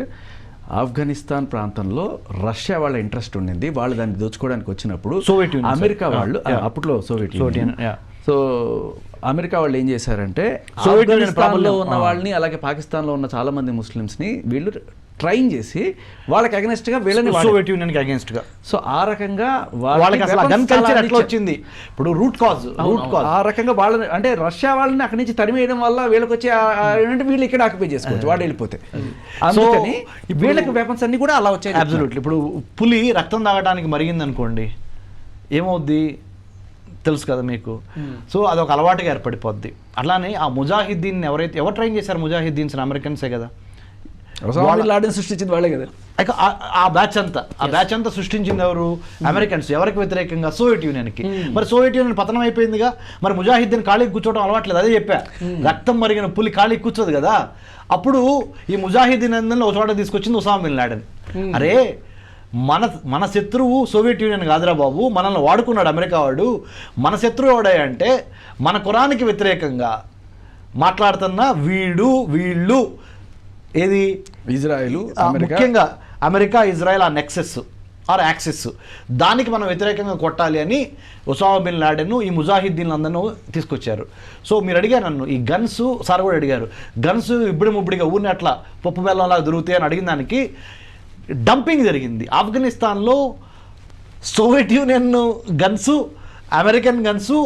[SPEAKER 3] ఆఫ్ఘనిస్తాన్ ప్రాంతంలో రష్యా వాళ్ళ ఇంట్రెస్ట్ ఉండింది, వాళ్ళు దాన్ని దోచుకోవడానికి వచ్చినప్పుడు
[SPEAKER 4] సోవియట్ యూనియన్,
[SPEAKER 3] అమెరికా వాళ్ళు అప్పట్లో సోవియట్ యూనియన్. సో అమెరికా వాళ్ళు ఏం చేశారంటే
[SPEAKER 4] సోవియట్ యూనియన్
[SPEAKER 3] ప్రాంతంలో ఉన్న వాళ్ళని, అలాగే పాకిస్తాన్లో ఉన్న చాలా మంది ముస్లిమ్స్ని వీళ్ళు ట్రైన్ చేసి వాళ్ళకి అగెనెస్ట్గా వీళ్ళని
[SPEAKER 4] సోవియట్ యూనియన్కి అగేన్స్ట్గా.
[SPEAKER 3] సో ఆ రకంగా
[SPEAKER 4] వాళ్ళకి అసలు గన్ కల్చర్ ఎట్లా వచ్చింది, ఇప్పుడు రూట్ కాజ్
[SPEAKER 3] ఆ రకంగా వాళ్ళని అంటే రష్యా వాళ్ళని అక్కడి నుంచి తరిమేయడం వల్ల వీళ్ళకి వచ్చి ఏంటంటే వీళ్ళు ఇక్కడ ఆక్యుపై చేసుకోవచ్చు వాడు వెళ్ళిపోతే. అందుకని వీళ్ళకి వెపన్స్ అన్ని కూడా అలా వచ్చాయి.
[SPEAKER 4] అబ్సల్యూట్లీ. ఇప్పుడు పులి రక్తం తాగడానికి మరిగింది అనుకోండి, ఏమవుద్ది తెలుసు కదా మీకు. సో అదొక అలవాటుగా ఏర్పడిపోద్ది. అట్లానే ఆ ముజాహిద్దీన్ ఎవరు ట్రైన్ చేశారు ముజాహిద్దీన్స్, అమెరికన్సే కదా.
[SPEAKER 3] సృష్టించింది వాళ్ళే కదా.
[SPEAKER 4] ఆ బ్యాచ్ అంతా సృష్టించింది ఎవరు? అమెరికన్స్. ఎవరికి వ్యతిరేకంగా? సోవియట్ యూనియన్కి. మరి సోవియట్ యూనియన్ పతనం అయిపోయిందిగా, మరి ముజాహిద్దీన్ ఖాళీకి కూర్చోవడం అలవాట్లేదు. అదే చెప్పా, రక్తం మరిగిన పులి ఖాళీకి కూర్చోదు కదా. అప్పుడు ఈ ముజాహిద్దీన్ అందరిలో ఒక చోట తీసుకొచ్చింది ఉసామా బిన్ లాడెన్. అరే మన శత్రువు సోవియట్ యూనియన్ కాదురా బాబు, మనల్ని వాడుకున్నాడు అమెరికా వాడు. మన శత్రువు ఎవడంటే మన ఖురాన్కి వ్యతిరేకంగా మాట్లాడుతున్న వీళ్ళు ఏది
[SPEAKER 3] ఇజ్రాయెల్,
[SPEAKER 4] ముఖ్యంగా అమెరికా ఇజ్రాయెల్ ఆ నెక్సెస్ ఆర్ యాక్సెస్, దానికి మనం వ్యతిరేకంగా కొట్టాలి అని ఉసామా బిన్ లాడెన్ ఈ ముజాహిద్దీన్ అందరూ తీసుకొచ్చారు. సో మీరు అడిగారు నన్ను, ఈ గన్స్ సార్ కూడా అడిగారు, గన్స్ ముబ్బడిగా ఊరిని అట్లా పప్పు బెల్లంలాగా దొరుకుతాయి అని అడిగిన దానికి డంపింగ్ జరిగింది ఆఫ్ఘనిస్తాన్లో. Soviet union Gansu, American Gansu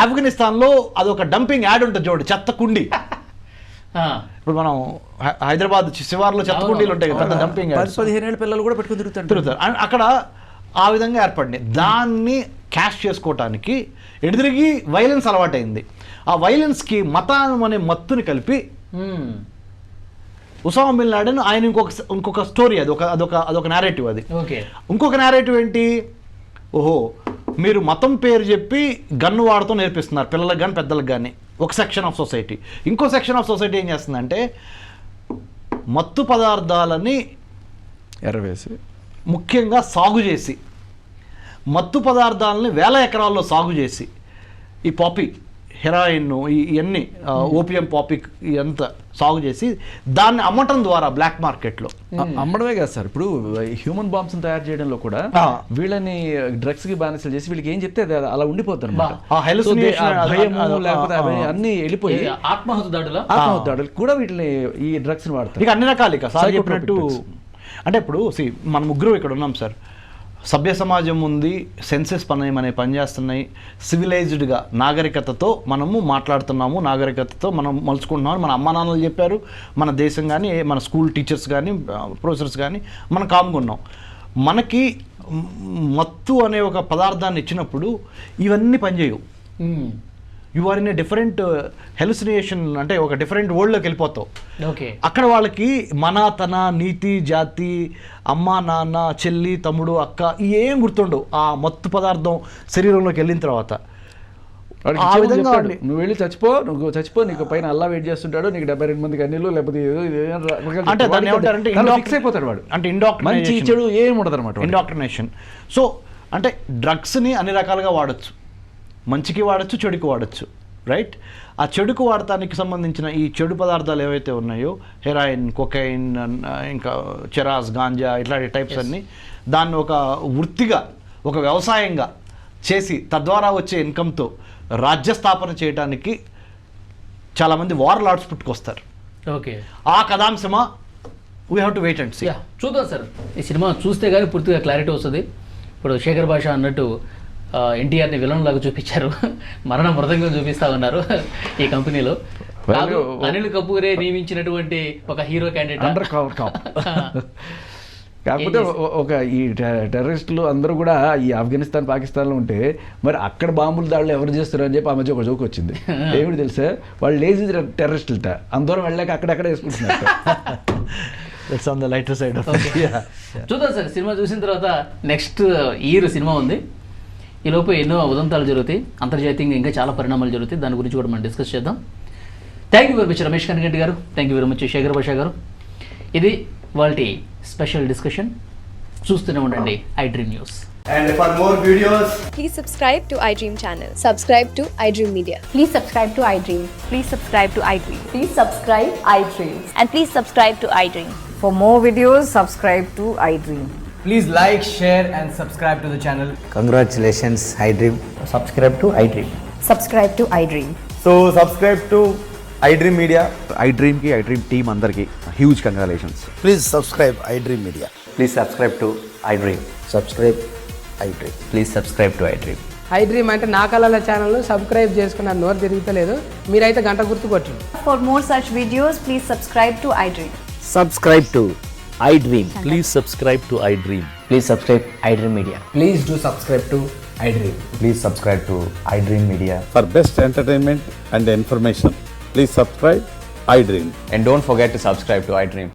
[SPEAKER 4] ఆఫ్ఘనిస్తాన్లో అదొక డంపింగ్ యాడ్ ఉంటుంది చూడండి, చెత్త కుండి. ఇప్పుడు మనం హైదరాబాద్ శివార్లో చెత్త కుండీలు ఉంటాయి కదా, డంపింగ్
[SPEAKER 3] 15 ఏళ్ళ పిల్లలు కూడా పెట్టుకుని తిరుగుతారు.
[SPEAKER 4] అక్కడ ఆ విధంగా ఏర్పడింది. దాన్ని క్యాష్ చేసుకోవటానికి ఎదురుగి వైలెన్స్ అలవాటైంది. ఆ వైలెన్స్కి మతానం అనే మత్తుని కలిపి ఉసామా బిన్ లాడెన్ ఆయన ఇంకొక స్టోరీ, అదొక నేరేటివ్. అది ఇంకొక నేరేటివ్ ఏంటి, ఓహో మీరు మతం పేరు చెప్పి గన్ను వాడుతూ నేర్పిస్తున్నారు పిల్లలకు కానీ పెద్దలకు కానీ, ఒక సెక్షన్ ఆఫ్ సొసైటీ. ఇంకో సెక్షన్ ఆఫ్ సొసైటీ ఏం చేస్తుందంటే మత్తు పదార్థాలని
[SPEAKER 3] ఎర్రవేసి
[SPEAKER 4] ముఖ్యంగా సాగు చేసి, మత్తు పదార్థాలని వేల ఎకరాల్లో సాగు చేసి, ఈ పాపీ హెరాయిన్ ఇవన్నీ ఓపియం పాపీ ఇదంతా సాగు చేసి దాన్ని అమ్మటం ద్వారా బ్లాక్ మార్కెట్లో
[SPEAKER 3] అమ్మడమే కాదు సార్, ఇప్పుడు హ్యూమన్ బాంబ్స్ తయారు చేయడంలో కూడా వీళ్ళని డ్రగ్స్ కి బానిసలు చేసి వీళ్ళకి ఏం చెప్తే అలా ఉండిపోతారు అన్ని వెళ్ళిపోయి
[SPEAKER 2] ఆత్మహత్య
[SPEAKER 3] దాడులు కూడా వీటిని ఈ డ్రగ్స్ ని వాడతారు.
[SPEAKER 4] ఇక అన్ని రకాలు ఇక సార్ చెప్పినట్టు. అంటే ఇప్పుడు మన ముగ్గురు ఇక్కడ ఉన్నాం సార్, సభ్య సమాజం ఉంది, సెన్సెస్ అనే పనిచేస్తున్నాయి, సివిలైజ్డ్గా నాగరికతతో మనము మాట్లాడుతున్నాము, నాగరికతతో మనం మలుచుకుంటున్నాము. మన అమ్మా నాన్నలు చెప్పారు, మన దేశం కానీ మన స్కూల్ టీచర్స్ కానీ ప్రొఫెసర్స్ కానీ మనం కామ్గా ఉన్నాం. మనకి మత్తు అనే ఒక పదార్థాన్ని ఇచ్చినప్పుడు ఇవన్నీ పనిచేయవు. You are in a different hallucination, అంటే ఒక డిఫరెంట్ వరల్డ్లోకి వెళ్ళిపోతావు. అక్కడ వాళ్ళకి మన తన నీతి జాతి అమ్మ నాన్న చెల్లి తమ్ముడు అక్క ఏం గుర్తుండవు ఆ మత్తు పదార్థం శరీరంలోకి వెళ్ళిన తర్వాత. ఆ విధంగా
[SPEAKER 3] నువ్వు వెళ్ళి నువ్వు చచ్చిపో, నీకు పైన అల్లా వెయిట్ చేస్తుంటాడు, నీకు 72 మంది కన్నీళ్ళు లేకపోతే
[SPEAKER 4] అంటే దాన్ని ఏమంటారంటే
[SPEAKER 3] ఫిక్స్ అయిపోతాడు వాడు.
[SPEAKER 4] అంటే ఇండాక్ట్రినేషన్,
[SPEAKER 3] చెడు ఏం ఉండదు అనమాట,
[SPEAKER 4] ఇండాక్ట్రినేషన్. సో అంటే డ్రగ్స్ని అన్ని రకాలుగా వాడచ్చు, మంచికి వాడచ్చు, చెడుకు వాడచ్చు, రైట్. ఆ చెడుకు వాడటానికి సంబంధించిన ఈ చెడు పదార్థాలు ఏవైతే ఉన్నాయో హెరాయిన్, కొకైన్, ఇంకా చెరాస్, గాంజా ఇట్లాంటి టైప్స్ అన్నీ దాన్ని ఒక వృత్తిగా ఒక వ్యవసాయంగా చేసి తద్వారా వచ్చే ఇన్కమ్తో రాజ్యస్థాపన చేయడానికి చాలామంది వార్ లార్డ్స్ పుట్టుకొస్తారు. ఆ కథాంశమా we have to wait and see.
[SPEAKER 2] చూద్దాం సార్, ఈ సినిమా చూస్తే కానీ పూర్తిగా క్లారిటీ వస్తుంది. ఇప్పుడు శేఖర్ భాష అన్నట్టు ఎన్టీఆర్ని విలన్ లాగా చూపించారు, మరణ మృదంగా చూపిస్తా ఉన్నారు ఈ కంపెనీలో. అనిల్ కపూరే నియమించినటువంటి ఒక హీరో క్యాండిడేట్.
[SPEAKER 3] కాకపోతే ఒక ఈ టెర్రరిస్టులు అందరూ కూడా ఈ ఆఫ్ఘనిస్తాన్ పాకిస్తాన్లో ఉంటే మరి అక్కడ బాంబుల దాడులు ఎవరు చేస్తారు అని చెప్పి ఆ మధ్య ఒక జోక్ వచ్చింది. ఏమిటి తెలుసా, వాళ్ళు లేజీ టెర్రరిస్టులట అందరం వెళ్ళాక అక్కడక్కడ వేసుకుంటున్నారు.
[SPEAKER 2] చూద్దాం సార్, సినిమా చూసిన తర్వాత నెక్స్ట్ ఇయర్ సినిమా ఉంది. ఈలోపు ఎన్నో ఉదంతాలు జరుగుతాయి, అంతర్జాతీయంగా ఇంకా చాలా పరిణామాలు జరుగుతాయి, దాని గురించి కూడా మనం డిస్కస్ చేద్దాం. Thank you very much Ramesh Kaniganti garu, thank you very much Shekhar Bhasha garu. ఇది వాళ్ళ స్పెషల్ డిస్కషన్. చూస్తూనే ఉండండి iDream News.
[SPEAKER 5] And for more videos,
[SPEAKER 6] please subscribe to iDream channel. Subscribe to iDream Media.
[SPEAKER 7] Please subscribe to iDream.
[SPEAKER 6] Please subscribe to iDream.
[SPEAKER 7] Please subscribe iDream.
[SPEAKER 6] And please subscribe to iDream.
[SPEAKER 7] For more videos, subscribe to iDream.
[SPEAKER 5] please like, share and subscribe to the channel.
[SPEAKER 8] Congratulations, iDream. Subscribe to iDream.
[SPEAKER 7] Subscribe to iDream.
[SPEAKER 5] So subscribe to iDream Media.
[SPEAKER 4] ఐడ్రీమ్కి iDream team అందరికీ huge congratulations.
[SPEAKER 8] Please subscribe iDream Media.
[SPEAKER 5] Please subscribe to iDream.
[SPEAKER 8] Subscribe iDream.
[SPEAKER 5] Please subscribe to iDream.
[SPEAKER 9] iDream అంటే నా కళల channel subscribe చేసుకున్న నోరు తిరుగుతలేదు, మీరైతే గంట గుర్తు కొట్టండి.
[SPEAKER 7] For more such videos, please subscribe to iDream.
[SPEAKER 10] Subscribe to iDream. Please subscribe to iDream.
[SPEAKER 5] Please subscribe iDream Media.
[SPEAKER 8] Please do subscribe to iDream.
[SPEAKER 5] Please subscribe to iDream Media.
[SPEAKER 10] For best entertainment and information, please subscribe iDream.
[SPEAKER 5] And don't forget to subscribe to iDream.